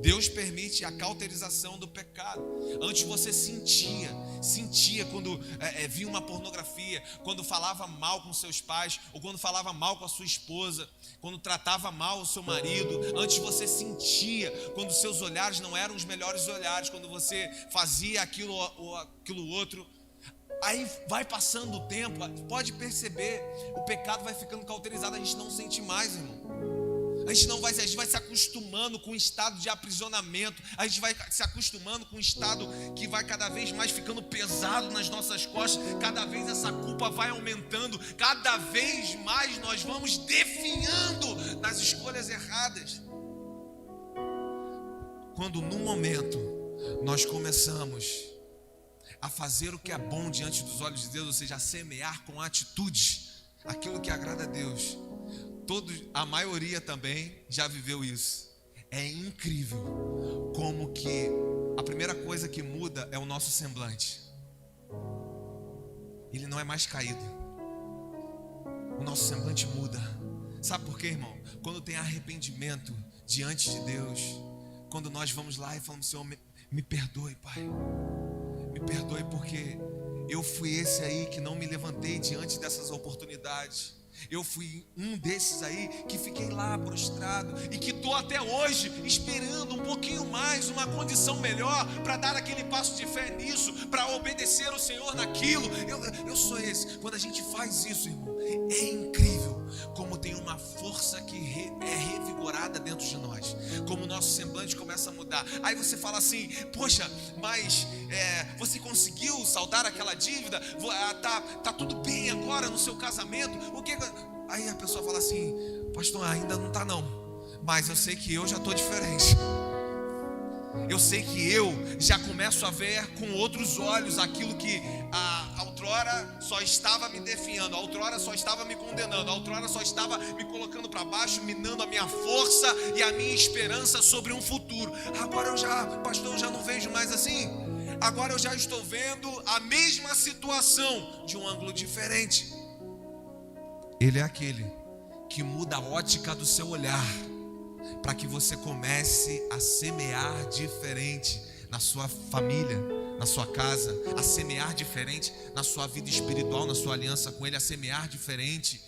Deus permite a cauterização do pecado. Antes você sentia quando via uma pornografia, quando falava mal com seus pais, ou quando falava mal com a sua esposa, quando tratava mal o seu marido. Antes você sentia quando seus olhares não eram os melhores olhares, quando você fazia aquilo ou aquilo outro. Aí vai passando o tempo, pode perceber, o pecado vai ficando cauterizado, a gente não sente mais, irmão. A gente vai se acostumando com o estado de aprisionamento. A gente vai se acostumando com um estado que vai cada vez mais ficando pesado nas nossas costas. Cada vez essa culpa vai aumentando. Cada vez mais nós vamos definhando nas escolhas erradas. Quando num momento nós começamos a fazer o que é bom diante dos olhos de Deus, ou seja, a semear com atitudes aquilo que agrada a Deus. A maioria também já viveu isso. É incrível como que a primeira coisa que muda é o nosso semblante. Ele não é mais caído. O nosso semblante muda. Sabe por quê, irmão? Quando tem arrependimento diante de Deus, quando nós vamos lá e falamos: Senhor, me perdoe, Pai. Me perdoe porque eu fui esse aí que não me levantei diante dessas oportunidades. Eu fui um desses aí que fiquei lá prostrado e que estou até hoje esperando um pouquinho mais, uma condição melhor para dar aquele passo de fé nisso, para obedecer ao Senhor naquilo. Eu sou esse. Quando a gente faz isso, irmão, é incrível como tem uma força que é revigorada dentro de nós, como o nosso semblante começa a mudar. Aí você fala assim: poxa, mas você conseguiu saldar aquela dívida? Tá tudo bem agora no seu casamento? O que? Aí a pessoa fala assim: pastor, ainda não tá não, mas eu sei que eu já estou diferente. Eu sei que eu já começo a ver com outros olhos aquilo que a outrora só estava me definhando, a outrora só estava me condenando, a outrora só estava me colocando para baixo, minando a minha força e a minha esperança sobre um futuro. Agora pastor, eu já não vejo mais assim. Agora eu já estou vendo a mesma situação de um ângulo diferente. Ele é aquele que muda a ótica do seu olhar, para que você comece a semear diferente na sua família, na sua casa, a semear diferente na sua vida espiritual, na sua aliança com Ele, a semear diferente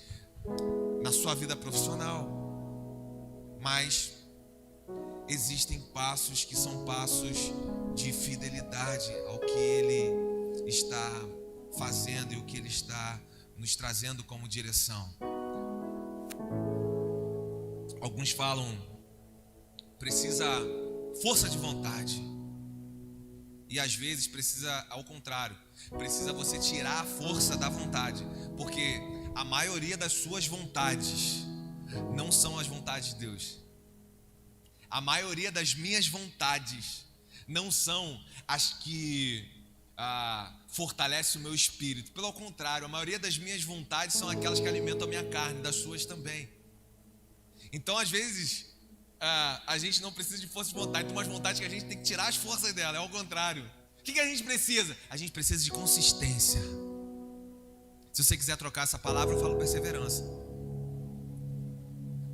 na sua vida profissional. Mas existem passos que são passos de fidelidade ao que Ele está fazendo e o que Ele está nos trazendo como direção. Alguns falam: precisa força de vontade. E às vezes precisa, ao contrário, precisa você tirar a força da vontade, porque a maioria das suas vontades não são as vontades de Deus. A maioria das minhas vontades não são as que fortalece o meu espírito. Pelo contrário, a maioria das minhas vontades são aquelas que alimentam a minha carne, das suas também. Então, às vezes, a gente não precisa de força de vontade, tem umas vontades que a gente tem que tirar as forças dela, é ao contrário. O que a gente precisa? A gente precisa de consistência. Se você quiser trocar essa palavra, eu falo perseverança.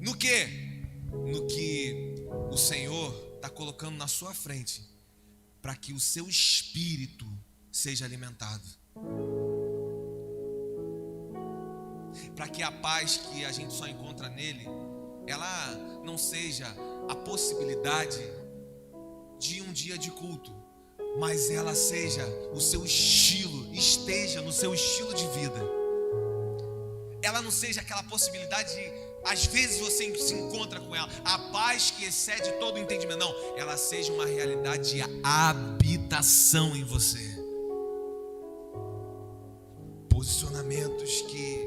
No quê? No que o Senhor está colocando na sua frente, para que o seu espírito seja alimentado, para que a paz que a gente só encontra nele, ela não seja a possibilidade de um dia de culto, mas ela seja o seu estilo, esteja no seu estilo de vida. Ela não seja aquela possibilidade de, às vezes você se encontra com ela, a paz que excede todo o entendimento. Não, ela seja uma realidade de habitação em você. Posicionamentos que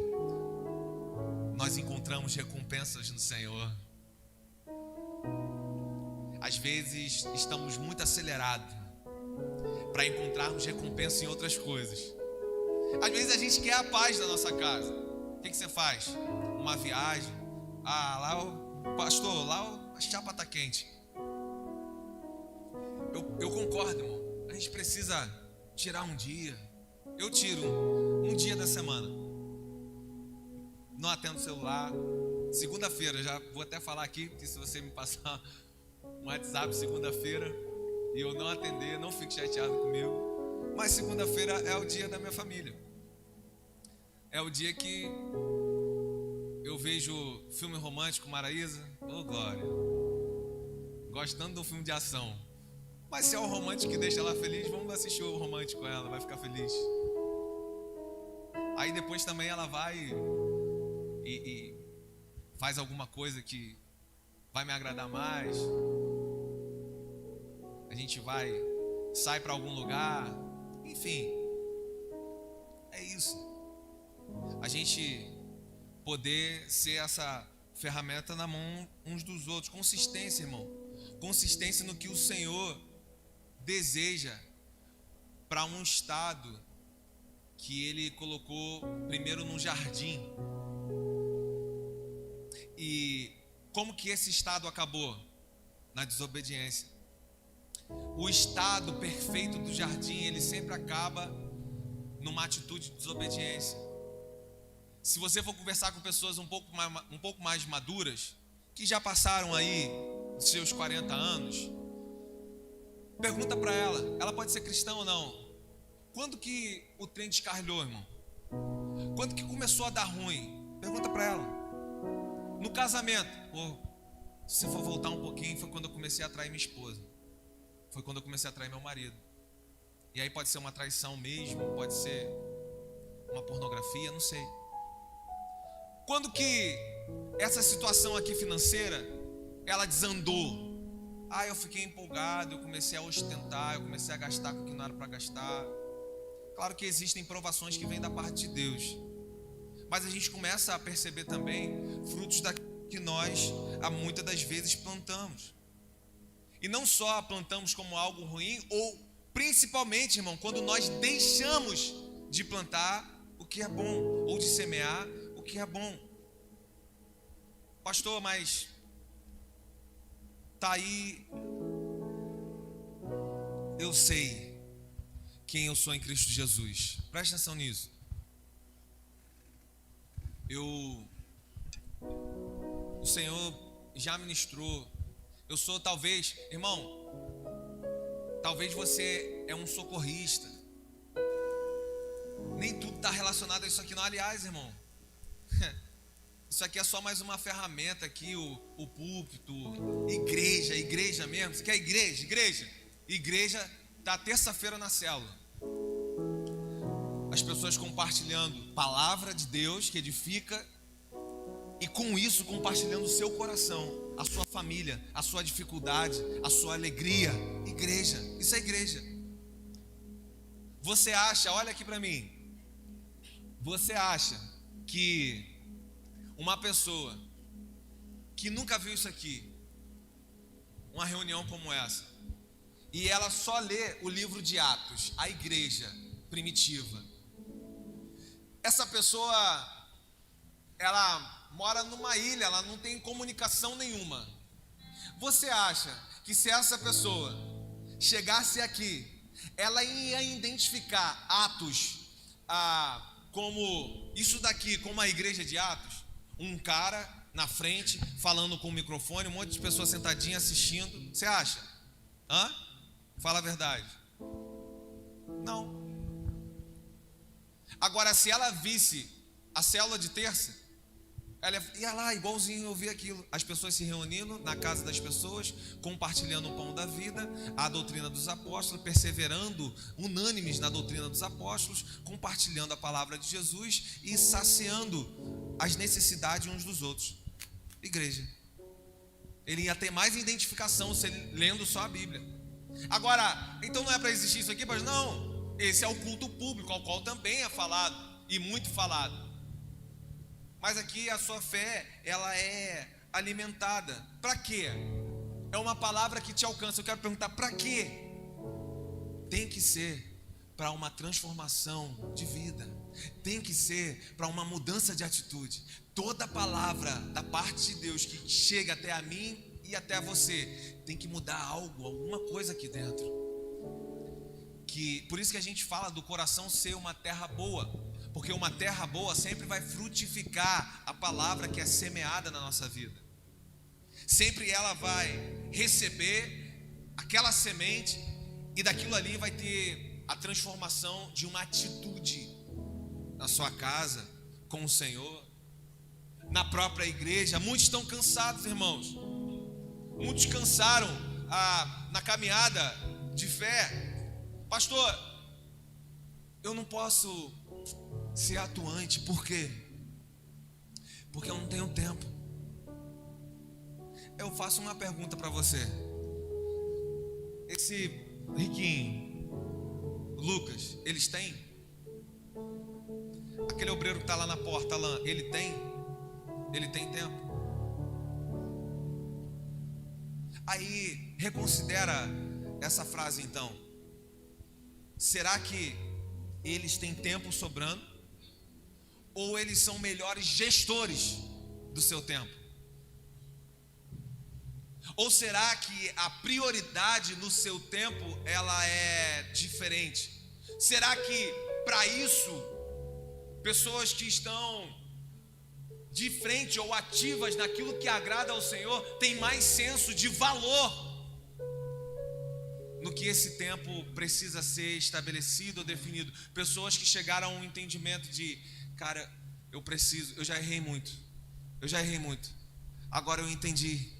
nós encontramos recompensas no Senhor. Às vezes estamos muito acelerados para encontrarmos recompensa em outras coisas. Às vezes a gente quer a paz da nossa casa. O que você faz? Uma viagem. Lá o pastor, lá a chapa está quente. Eu concordo, irmão. A gente precisa tirar um dia. Eu tiro um dia da semana. Não atendo o celular. Segunda-feira, já vou até falar aqui, que se você me passar um WhatsApp segunda-feira e eu não atender, não fique chateado comigo. Mas segunda-feira é o dia da minha família. É o dia que eu vejo filme romântico com Maraísa. Oh, glória. Gosto tanto de um filme de ação. Mas se é o romântico que deixa ela feliz, vamos assistir o romântico com ela, vai ficar feliz. Aí depois também ela vai e faz alguma coisa que vai me agradar mais. A gente sai para algum lugar. Enfim, é isso. A gente poder ser essa ferramenta na mão uns dos outros. Consistência, irmão. Consistência no que o Senhor deseja para um estado que Ele colocou primeiro num jardim. E como que esse estado acabou? Na desobediência. O estado perfeito do jardim, ele sempre acaba numa atitude de desobediência. Se você for conversar com pessoas um pouco mais maduras, que já passaram aí dos seus 40 anos, pergunta para ela pode ser cristã ou não. Quando que o trem descarrilhou, irmão? Quando que começou a dar ruim? Pergunta para ela. No casamento, se for voltar um pouquinho, foi quando eu comecei a atrair minha esposa. Foi quando eu comecei a atrair meu marido. E aí pode ser uma traição mesmo, pode ser uma pornografia, não sei. Quando que essa situação aqui financeira, ela desandou? Eu fiquei empolgado, eu comecei a ostentar, eu comecei a gastar com o que não era para gastar. Claro que existem provações que vêm da parte de Deus, mas a gente começa a perceber também frutos daquilo que nós, muitas das vezes, plantamos. E não só plantamos como algo ruim, ou principalmente, irmão, quando nós deixamos de plantar o que é bom, ou de semear o que é bom. Pastor, mas tá aí, eu sei quem eu sou em Cristo Jesus. Preste atenção nisso. O Senhor já ministrou. Eu sou talvez, irmão, talvez você é um socorrista. Nem tudo está relacionado a isso aqui não. Aliás, irmão, isso aqui é só mais uma ferramenta aqui, o púlpito, igreja mesmo. Você quer igreja? Igreja está terça-feira na célula. As pessoas compartilhando palavra de Deus que edifica, e com isso compartilhando o seu coração, a sua família, a sua dificuldade, a sua alegria. Igreja, isso é igreja. Você acha, olha aqui para mim, você acha que uma pessoa que nunca viu isso aqui, uma reunião como essa, e ela só lê o livro de Atos, a igreja primitiva, essa pessoa, ela mora numa ilha, ela não tem comunicação nenhuma. Você acha que se essa pessoa chegasse aqui, ela ia identificar Atos como isso daqui, como a igreja de Atos? Um cara na frente, falando com o microfone, um monte de pessoas sentadinhas assistindo. Você acha? Hã? Fala a verdade. Não. Agora, se ela visse a célula de terça, ela ia lá, igualzinho eu vi aquilo. As pessoas se reunindo na casa das pessoas, compartilhando o pão da vida, a doutrina dos apóstolos, perseverando, unânimes na doutrina dos apóstolos, compartilhando a palavra de Jesus e saciando as necessidades uns dos outros. Igreja. Ele ia ter mais identificação se ele lendo só a Bíblia. Agora, então não é para existir isso aqui, mas não. Esse é o culto público, ao qual também é falado, e muito falado. Mas aqui a sua fé, ela é alimentada. Para quê? É uma palavra que te alcança. Eu quero perguntar, para quê? Tem que ser para uma transformação de vida. Tem que ser para uma mudança de atitude. Toda palavra da parte de Deus que chega até a mim e até a você, tem que mudar algo, alguma coisa aqui dentro. Por isso que a gente fala do coração ser uma terra boa, porque uma terra boa sempre vai frutificar a palavra que é semeada na nossa vida. Sempre ela vai receber aquela semente e daquilo ali vai ter a transformação de uma atitude na sua casa, com o Senhor, na própria igreja. Muitos estão cansados, irmãos. Muitos cansaram na caminhada de fé. Pastor, eu não posso ser atuante. Por quê? Porque eu não tenho tempo. Eu faço uma pergunta para você. Esse riquinho, Lucas, eles têm? Aquele obreiro que está lá na porta, Alain, ele tem? Ele tem tempo? Aí, reconsidera essa frase então. Será que eles têm tempo sobrando? Ou eles são melhores gestores do seu tempo? Ou será que a prioridade no seu tempo, ela é diferente? Será que para isso, pessoas que estão de frente ou ativas naquilo que agrada ao Senhor, têm mais senso de valor no que esse tempo precisa ser estabelecido ou definido? Pessoas que chegaram a um entendimento de, cara, eu já errei muito, agora eu entendi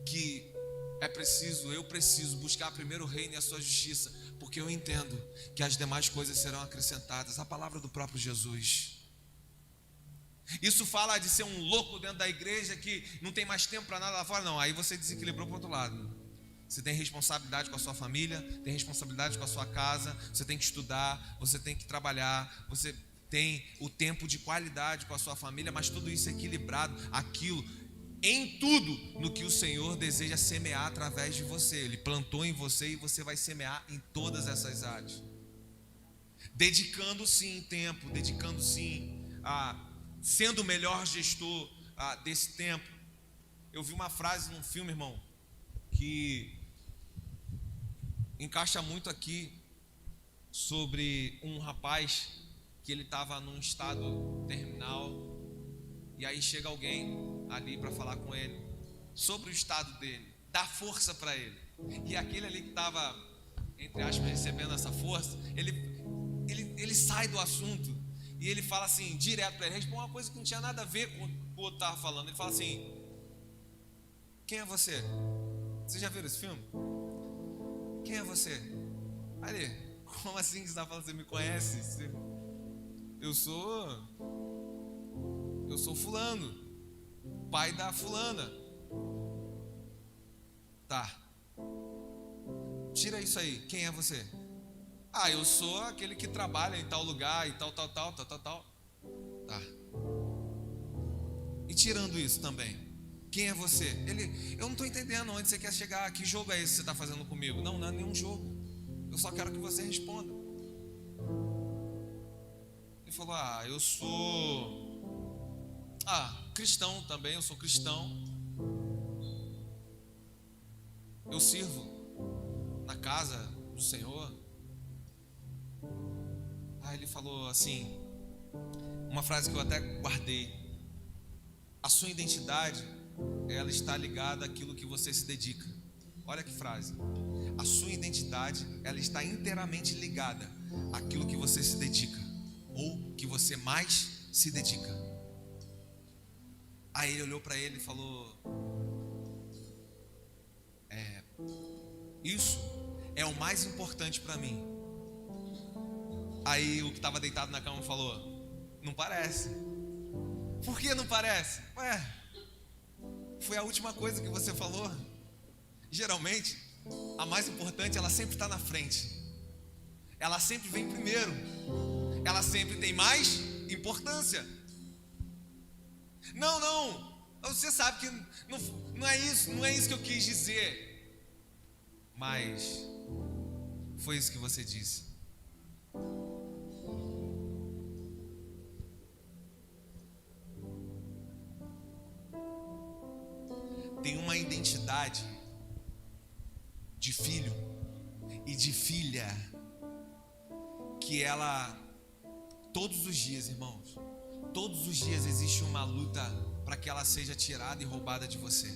que eu preciso buscar primeiro o reino e a sua justiça, porque eu entendo que as demais coisas serão acrescentadas. A palavra do próprio Jesus. Isso fala de ser um louco dentro da igreja que não tem mais tempo para nada lá fora. Não, aí você desequilibrou para o outro lado. Você tem responsabilidade com a sua família, tem responsabilidade com a sua casa, você tem que estudar, você tem que trabalhar, você tem o tempo de qualidade com a sua família, mas tudo isso é equilibrado, aquilo, em tudo, no que o Senhor deseja semear através de você. Ele plantou em você e você vai semear em todas essas áreas. Dedicando sim tempo, dedicando sim sendo o melhor gestor desse tempo. Eu vi uma frase num filme, irmão, que encaixa muito aqui, sobre um rapaz que ele estava num estado terminal, e aí chega alguém ali para falar com ele sobre o estado dele, dar força para ele. E aquele ali que estava, entre aspas, recebendo essa força, ele sai do assunto e ele fala assim, direto para ele, responde uma coisa que não tinha nada a ver com o que o outro estava falando. Ele fala assim: quem é você? Vocês já viram esse filme? Quem é você? Aí ele: como assim que você está falando? Você me conhece? Eu sou fulano, pai da fulana. Tá, tira isso aí. Quem é você? Eu sou aquele que trabalha em tal lugar e tal. Tá. E tirando isso também, quem é você? Eu não estou entendendo onde você quer chegar. Que jogo é esse que você está fazendo comigo? Não é nenhum jogo. Eu só quero que você responda. Ele falou: eu sou cristão também, eu sou cristão. Eu sirvo na casa do Senhor. Aí ele falou assim, uma frase que eu até guardei: A sua identidade, ela está ligada àquilo que você se dedica. Olha que frase. A sua identidade, ela está inteiramente ligada àquilo que você se dedica, ou que você mais se dedica. Aí ele olhou para ele e falou: isso é o mais importante para mim. Aí o que estava deitado na cama falou: não parece. Por que não parece? Foi a última coisa que você falou. Geralmente, a mais importante, ela sempre está na frente. Ela sempre vem primeiro. Ela sempre tem mais importância. Não. Você sabe que não é isso que eu quis dizer. Mas foi isso que você disse. Tem uma identidade de filho e de filha que ela, todos os dias, irmãos, todos os dias existe uma luta para que ela seja tirada e roubada de você.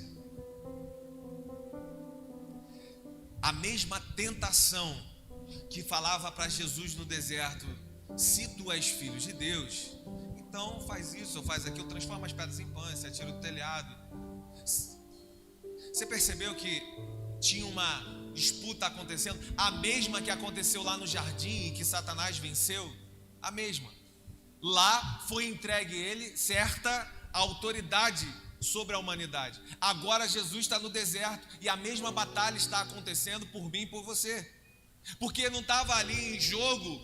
A mesma tentação que falava para Jesus no deserto: se tu és filho de Deus, então faz isso ou faz aquilo, transforma as pedras em pães, atira do telhado. Você percebeu que tinha uma disputa acontecendo? A mesma que aconteceu lá no jardim e que Satanás venceu? A mesma. Lá foi entregue ele certa autoridade sobre a humanidade. Agora Jesus está no deserto e a mesma batalha está acontecendo por mim e por você. Porque não estava ali em jogo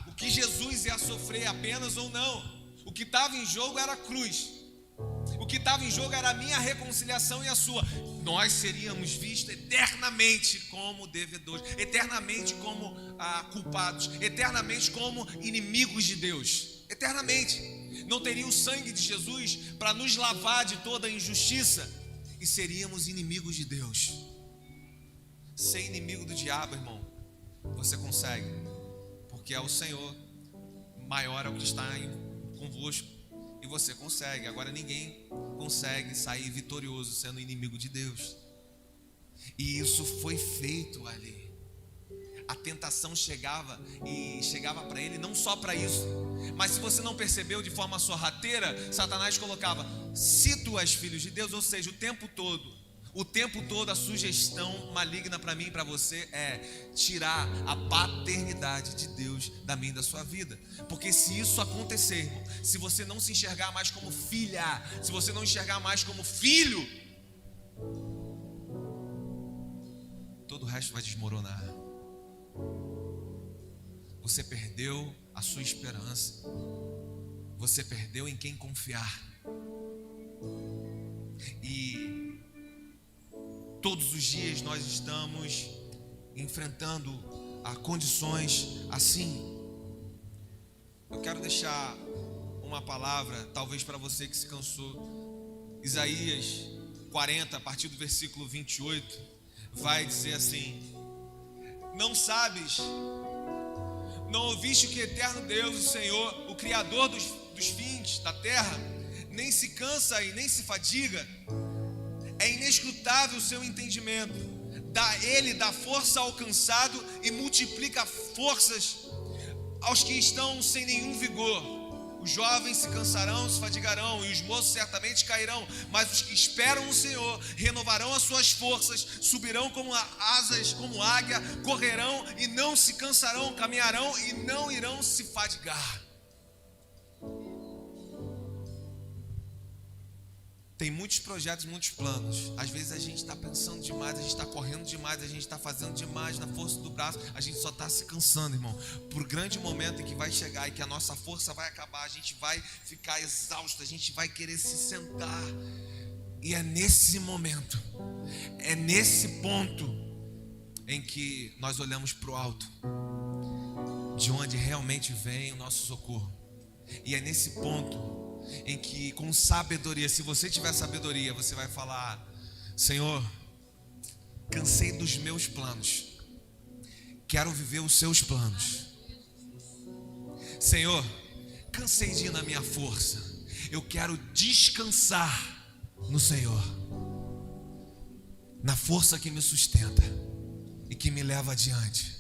o que Jesus ia sofrer apenas ou não. O que estava em jogo era a cruz. O que estava em jogo era a minha reconciliação e a sua. Nós seríamos vistos eternamente como devedores, eternamente como culpados, eternamente como inimigos de Deus. Eternamente. Não teria o sangue de Jesus para nos lavar de toda a injustiça e seríamos inimigos de Deus. Ser inimigo do diabo, irmão, você consegue, porque é o Senhor, maior é o que está convosco. E você consegue. Agora ninguém consegue sair vitorioso sendo inimigo de Deus. E isso foi feito ali. A tentação chegava para ele não só para isso, mas se você não percebeu, de forma sorrateira, Satanás colocava: se tu és filho de Deus, ou seja, o tempo todo a sugestão maligna para mim e para você é tirar a paternidade de Deus da minha e da sua vida. Porque se isso acontecer, irmão, se você não se enxergar mais como filha, se você não enxergar mais como filho, todo o resto vai desmoronar. Você perdeu a sua esperança. Você perdeu em quem confiar. E todos os dias nós estamos enfrentando condições assim. Eu quero deixar uma palavra, talvez para você que se cansou. Isaías 40, a partir do versículo 28, vai dizer assim: não sabes, não ouviste que o eterno Deus, o Senhor, o Criador dos fins da terra, nem se cansa e nem se fadiga? É inescrutável o seu entendimento. Ele dá força ao cansado e multiplica forças aos que estão sem nenhum vigor. Os jovens se cansarão, se fadigarão, e os moços certamente cairão, mas os que esperam no Senhor renovarão as suas forças, subirão como asas, como águia, correrão e não se cansarão, caminharão e não irão se fadigar. Tem muitos projetos, muitos planos. Às vezes a gente está pensando demais, a gente está correndo demais, a gente está fazendo demais na força do braço. A gente só está se cansando, irmão. Por grande momento em que vai chegar e que a nossa força vai acabar, a gente vai ficar exausto, a gente vai querer se sentar. E é nesse momento, é nesse ponto em que nós olhamos para o alto, de onde realmente vem o nosso socorro. E é nesse ponto em que, com sabedoria, se você tiver sabedoria, você vai falar: Senhor, cansei dos meus planos, quero viver os seus planos. Senhor, cansei de ir na minha força, eu quero descansar no Senhor, na força que me sustenta e que me leva adiante.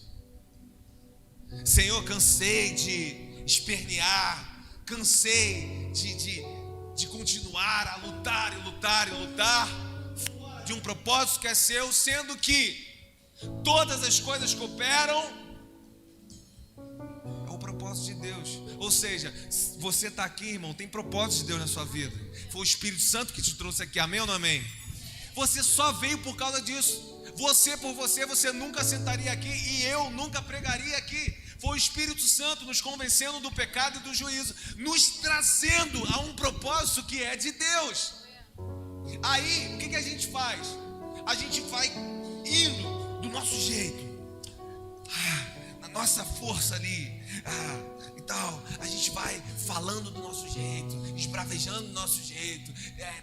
Senhor, cansei de espernear, cansei de continuar a lutar e lutar e lutar fora de um propósito que é seu, sendo que todas as coisas cooperam ao propósito de Deus. Ou seja, você está aqui, irmão, tem propósito de Deus na sua vida. Foi o Espírito Santo que te trouxe aqui, amém ou não amém? Você só veio por causa disso. Por você nunca sentaria aqui e eu nunca pregaria aqui. Foi o Espírito Santo nos convencendo do pecado e do juízo, nos trazendo a um propósito que é de Deus. Aí, o que a gente faz? A gente vai indo do nosso jeito, na nossa força ali, e tal. A gente vai falando do nosso jeito, esbravejando do nosso jeito,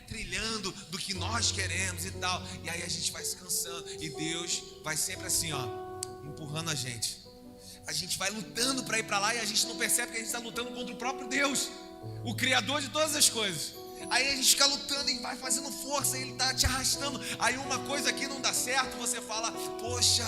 trilhando do que nós queremos e tal. E aí a gente vai se cansando e Deus vai sempre assim, empurrando a gente. A gente vai lutando para ir para lá e a gente não percebe que a gente está lutando contra o próprio Deus, o Criador de todas as coisas. Aí a gente fica lutando e vai fazendo força, e Ele está te arrastando. Aí uma coisa aqui não dá certo, você fala, poxa,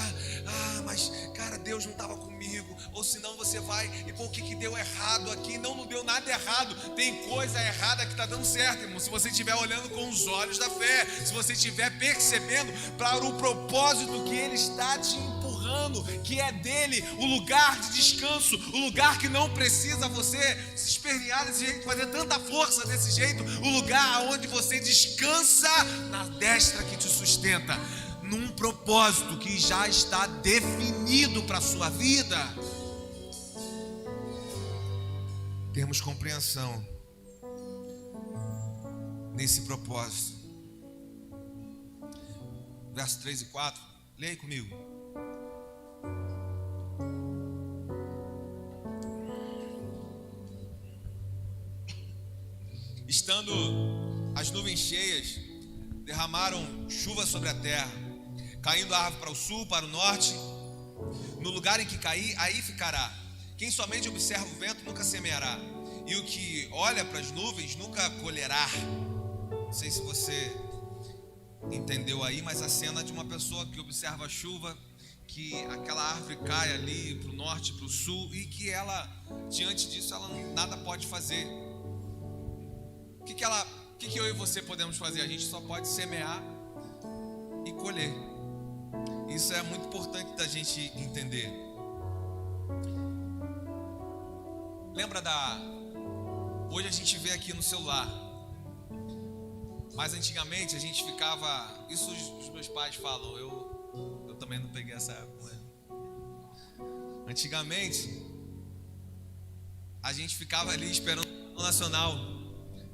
mas cara, Deus não estava comigo. Ou senão você vai e o que deu errado aqui? Não deu nada errado, tem coisa errada que está dando certo, irmão. Se você estiver olhando com os olhos da fé, se você estiver percebendo para o propósito que Ele está te empurrando, que é dele, o lugar de descanso, o lugar que não precisa você se espernear desse jeito, fazer tanta força desse jeito, o lugar onde você descansa na destra que te sustenta, num propósito que já está definido para a sua vida. Temos compreensão nesse propósito. Verso 3 e 4, leia aí comigo. Estando as nuvens cheias, derramaram chuva sobre a terra, caindo a árvore para o sul, para o norte. No lugar em que cair, aí ficará. Quem somente observa o vento nunca semeará, e o que olha para as nuvens nunca colherá. Não sei se você entendeu aí, mas a cena de uma pessoa que observa a chuva, que aquela árvore cai ali para o norte, para o sul, e que ela, diante disso, ela nada pode fazer. O que eu e você podemos fazer? A gente só pode semear e colher. Isso é muito importante da gente entender. Lembra hoje a gente vê aqui no celular, mas antigamente a gente ficava, isso os meus pais falam, eu também não peguei essa época. Antigamente a gente ficava ali esperando o nacional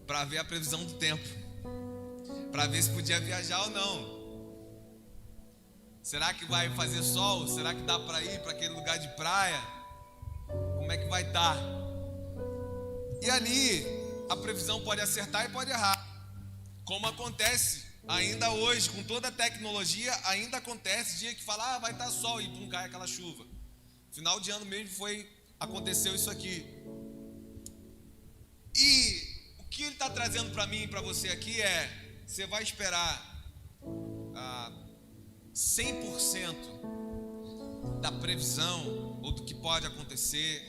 para ver a previsão do tempo, para ver se podia viajar ou não. Será que vai fazer sol? Será que dá para ir para aquele lugar de praia? Como é que vai estar? E ali a previsão pode acertar e pode errar, como acontece ainda hoje com toda a tecnologia. Ainda acontece dia que fala, vai estar sol, e pum, cai aquela chuva. Final de ano mesmo aconteceu isso aqui. E o que ele está trazendo para mim e para você aqui é: você vai esperar 100% da previsão ou do que pode acontecer?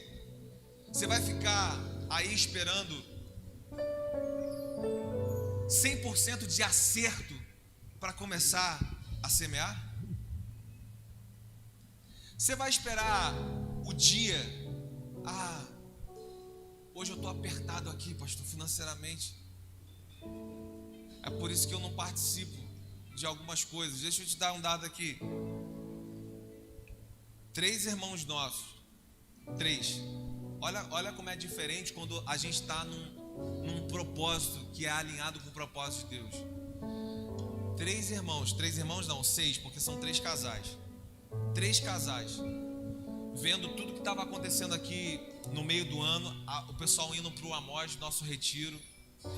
Você vai ficar aí esperando 100% de acerto para começar a semear? Você vai esperar o dia, hoje eu estou apertado aqui, pastor, financeiramente, é por isso que eu não participo de algumas coisas. Deixa eu te dar um dado aqui. 3 irmãos nossos, 3. Olha como é diferente quando a gente está num propósito que é alinhado com o propósito de Deus. 3 irmãos não, 6, porque são 3 casais. 3 casais, vendo tudo que estava acontecendo aqui no meio do ano, o pessoal indo para o Amós, nosso retiro,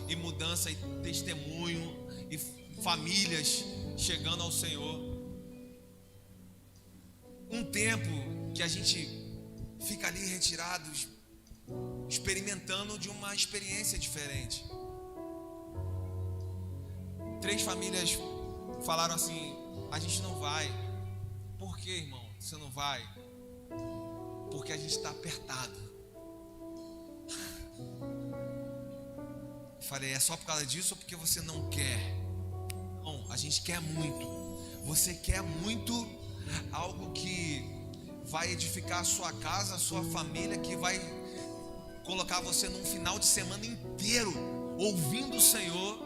e mudança e testemunho, e famílias chegando ao Senhor. Um tempo que a gente fica ali retirados, experimentando de uma experiência diferente. 3 famílias falaram assim: a gente não vai. Por que, irmão, você não vai? Porque a gente está apertado. Falei: é só por causa disso ou porque você não quer? Não, a gente quer muito. Você quer muito algo que vai edificar a sua casa, a sua família, que vai colocar você num final de semana inteiro ouvindo o Senhor,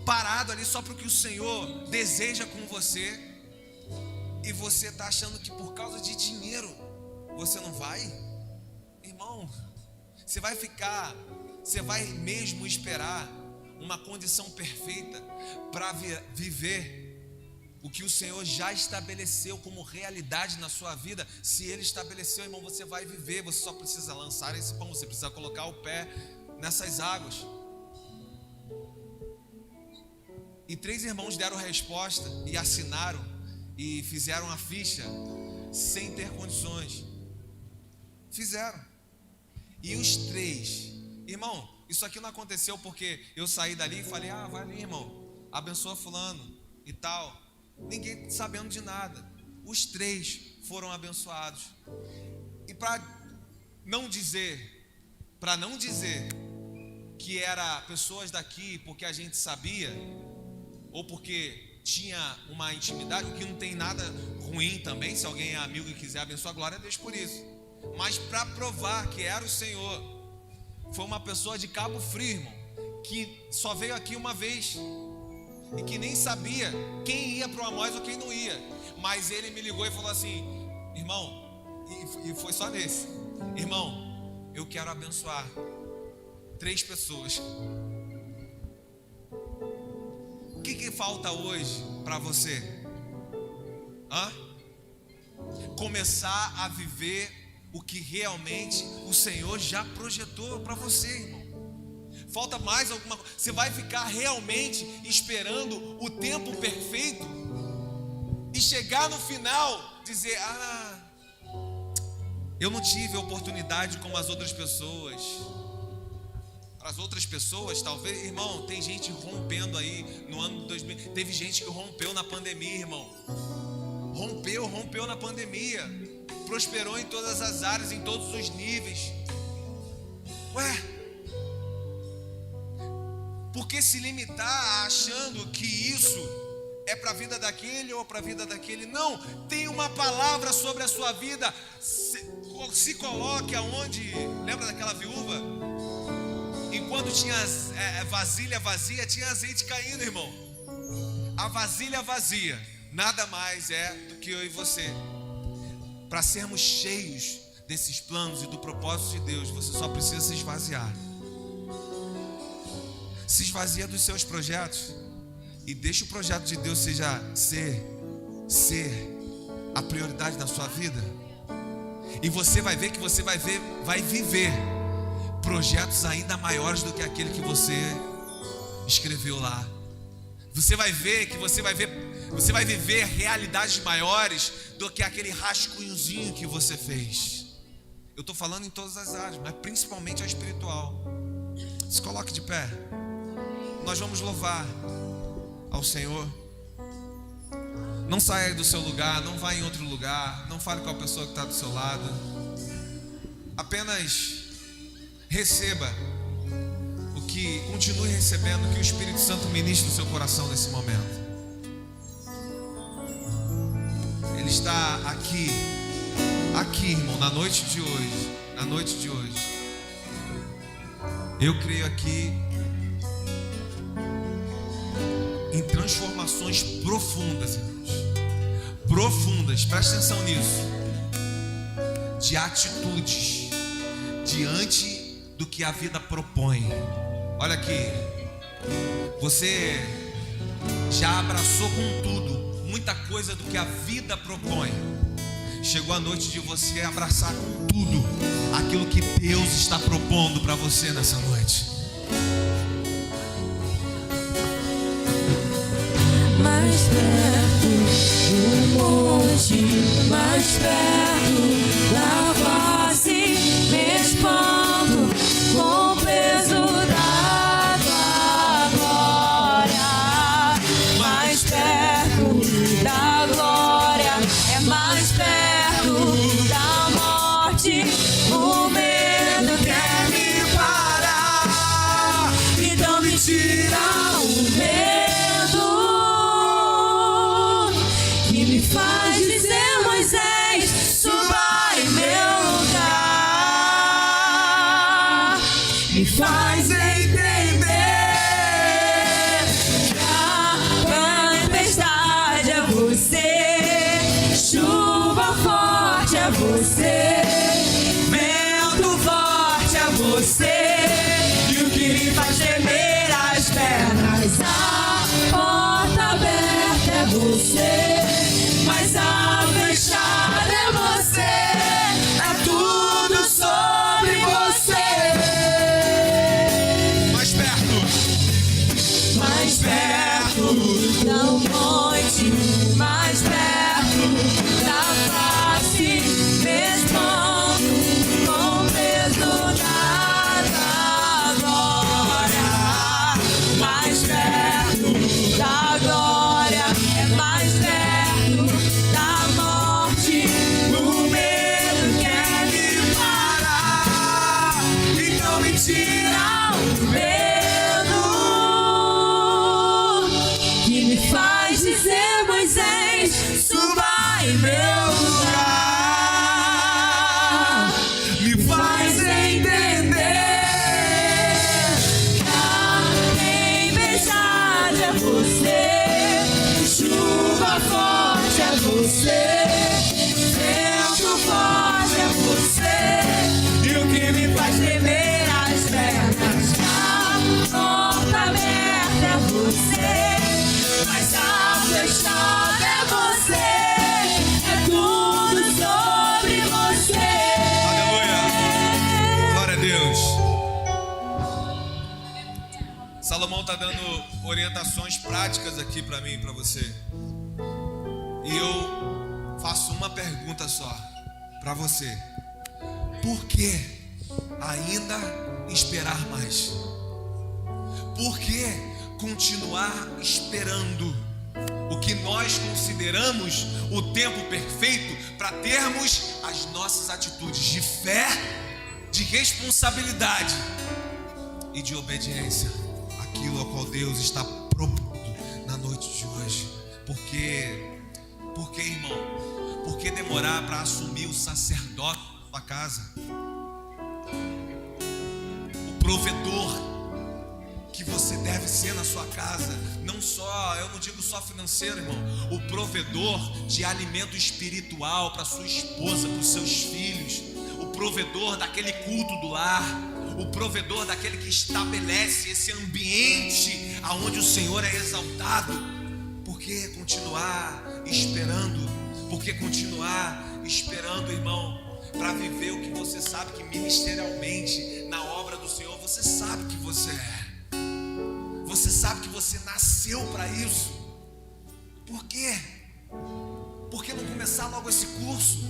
parado ali só porque o Senhor deseja com você, e você está achando que por causa de dinheiro você não vai? Irmão, você vai mesmo esperar uma condição perfeita para viver o que o Senhor já estabeleceu como realidade na sua vida? Se Ele estabeleceu, irmão, você vai viver. Você só precisa lançar esse pão, você precisa colocar o pé nessas águas. E 3 irmãos deram resposta e assinaram e fizeram a ficha sem ter condições. Fizeram. E os 3, irmão, isso aqui não aconteceu porque eu saí dali e falei: vai ali, irmão, abençoa fulano e tal. Ninguém sabendo de nada. Os 3 foram abençoados. E para não dizer que era pessoas daqui porque a gente sabia, ou porque tinha uma intimidade, o que não tem nada ruim também. Se alguém é amigo e quiser abençoar, glória a Deus por isso. Mas para provar que era o Senhor, foi uma pessoa de Cabo Frio, irmão, que só veio aqui uma vez e que nem sabia quem ia para o Amós ou quem não ia. Mas ele me ligou e falou assim: irmão, e foi só nesse: irmão, eu quero abençoar 3 pessoas. O que falta hoje para você? Começar a viver o que realmente o Senhor já projetou para você, irmão. Falta mais alguma coisa. Você vai ficar realmente esperando o tempo perfeito e chegar no final dizer: eu não tive oportunidade como as outras pessoas. Para as outras pessoas, talvez, irmão, tem gente rompendo aí no ano de 2000. Teve gente que rompeu na pandemia, irmão. Rompeu na pandemia. Prosperou em todas as áreas, em todos os níveis. Por que se limitar achando que isso é para a vida daquele ou para a vida daquele? Não, tem uma palavra sobre a sua vida. Se coloque aonde. Lembra daquela viúva? Enquanto tinha vasilha vazia, tinha azeite caindo, irmão. A vasilha vazia nada mais é do que eu e você. Para sermos cheios desses planos e do propósito de Deus, você só precisa se esvaziar. Se esvazia dos seus projetos e deixa o projeto de Deus ser a prioridade da sua vida. E você vai ver que você vai viver projetos ainda maiores do que aquele que você escreveu lá. Você vai ver que você vai viver realidades maiores do que aquele rascunhozinho que você fez. Eu estou falando em todas as áreas, mas principalmente a espiritual. Se coloque de pé. Nós vamos louvar ao Senhor. Não saia aí do seu lugar, não vá em outro lugar, não fale com a pessoa que está do seu lado. Apenas receba continue recebendo o que o Espírito Santo ministra no seu coração nesse momento. Ele está aqui, irmão, na noite de hoje. Eu creio aqui em transformações profundas, irmãos. Profundas, presta atenção nisso. De atitudes diante do que a vida propõe. Olha aqui, você já abraçou com tudo muita coisa do que a vida propõe. Chegou a noite de você abraçar com tudo aquilo que Deus está propondo para você nessa noite. Mais perto do monte, mais perto da face, me expando com o peso da tua glória. meu lugar, me faz entender que a tempestade é você, chuva forte é você, vento forte é você, e o que me faz tremer as pernas, a porta aberta é você, mas a fechada é você, é tudo sobre você. Aleluia. Glória a Deus. Salomão está dando orientações práticas aqui para mim e para você. E eu faço uma pergunta só para você. Por que ainda esperar mais? Por que continuar esperando o que nós consideramos o tempo perfeito para termos as nossas atitudes de fé, de responsabilidade e de obediência àquilo ao qual Deus está propondo na noite de hoje? Por que, irmão? Por que demorar para assumir o sacerdócio da sua casa? O provedor que você deve ser na sua casa, não só, eu não digo só financeiro, irmão, o provedor de alimento espiritual para sua esposa, para os seus filhos, o provedor daquele culto do lar, o provedor daquele que estabelece esse ambiente aonde o Senhor é exaltado. Por que continuar esperando? Por que continuar esperando, irmão, para viver o que você sabe que ministerialmente na obra do Senhor você sabe que você é? Você sabe que você nasceu para isso. Por quê? Por que não começar logo esse curso?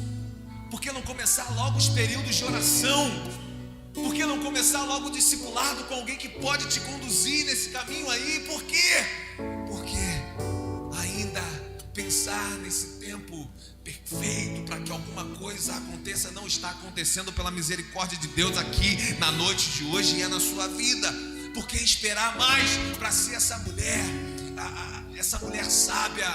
Por que não começar logo os períodos de oração? Por que não começar logo o discipulado com alguém que pode te conduzir nesse caminho aí? Por quê? Porque ainda pensar nesse tempo perfeito para que alguma coisa aconteça não está acontecendo pela misericórdia de Deus aqui na noite de hoje e é na sua vida. Por que esperar mais para ser essa mulher sábia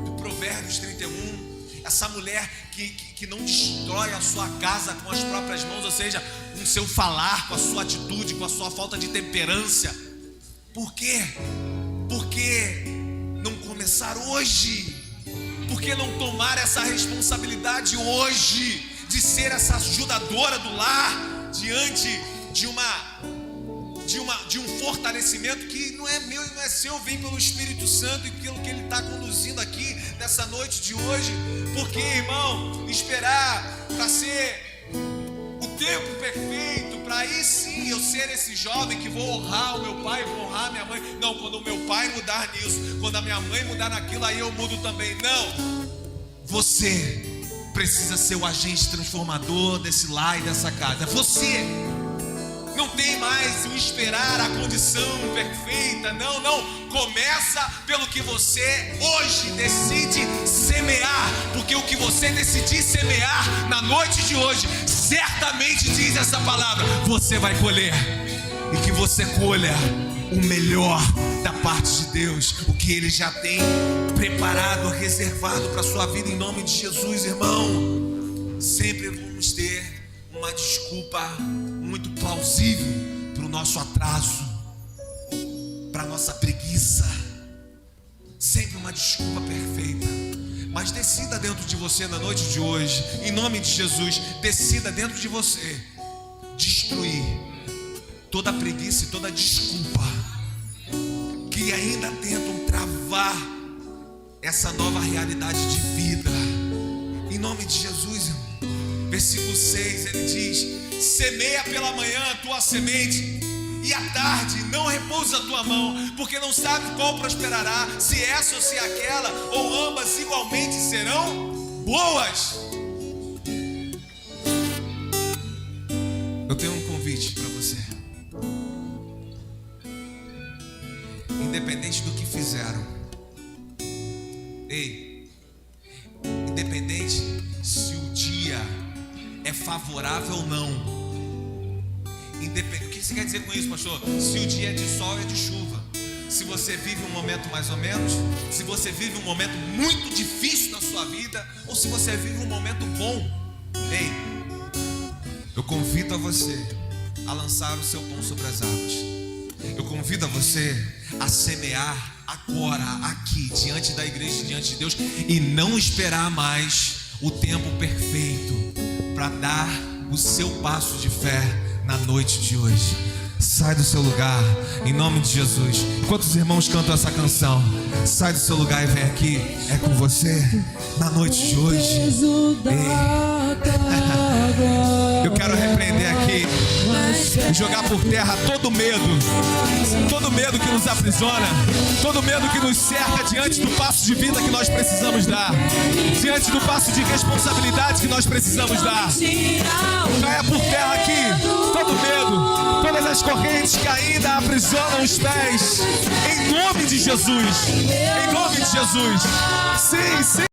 do Provérbios 31? Essa mulher que não destrói a sua casa com as próprias mãos, ou seja, com o seu falar, com a sua atitude, com a sua falta de temperança. Por quê? Por que não começar hoje? Por que não tomar essa responsabilidade hoje de ser essa ajudadora do lar diante de um fortalecimento que não é meu e não é seu, vem pelo Espírito Santo e pelo que Ele está conduzindo aqui nessa noite de hoje? Porque, irmão, esperar para ser o tempo perfeito, para aí sim eu ser esse jovem que vou honrar o meu pai, vou honrar a minha mãe. Não, quando o meu pai mudar nisso, quando a minha mãe mudar naquilo, aí eu mudo também. Não, você precisa ser o agente transformador desse lar e dessa casa. Você não tem mais o esperar a condição perfeita. Não, começa pelo que você hoje decide semear, porque o que você decidir semear na noite de hoje, certamente diz essa palavra, você vai colher. E que você colha o melhor da parte de Deus, o que Ele já tem preparado, reservado para a sua vida, em nome de Jesus, irmão. Sempre vamos ter uma desculpa muito plausível para o nosso atraso, para a nossa preguiça. Sempre uma desculpa perfeita. Mas decida dentro de você na noite de hoje, em nome de Jesus, decida dentro de você destruir toda preguiça e toda desculpa que ainda tentam travar essa nova realidade de vida. Em nome de Jesus, irmão. Versículo 6, ele diz: semeia pela manhã a tua semente, e à tarde não repousa a tua mão, porque não sabe qual prosperará, se essa ou se aquela, ou ambas igualmente serão boas. Eu tenho um convite para você. Independente do que fizeram, independente se o dia é favorável ou não, o que você quer dizer com isso, pastor? Se o dia é de sol, é de chuva. se você vive um momento mais ou menos, se você vive um momento muito difícil na sua vida, ou se você vive um momento bom, ei, eu convido a você a lançar o seu pão sobre as águas. Eu convido a você a semear agora, aqui, diante da igreja, diante de Deus, e não esperar mais o tempo perfeito para dar o seu passo de fé na noite de hoje. Sai do seu lugar, em nome de Jesus. Enquanto os irmãos cantam essa canção, sai do seu lugar e vem aqui. É com você na noite de hoje. Eu quero repreender aqui e jogar por terra todo medo que nos aprisiona, todo medo que nos cerca diante do passo de vida que nós precisamos dar, diante do passo de responsabilidade que nós precisamos dar. Caia por terra aqui todo medo, todas as correntes que ainda aprisionam os pés, em nome de Jesus, em nome de Jesus. Sim, sim.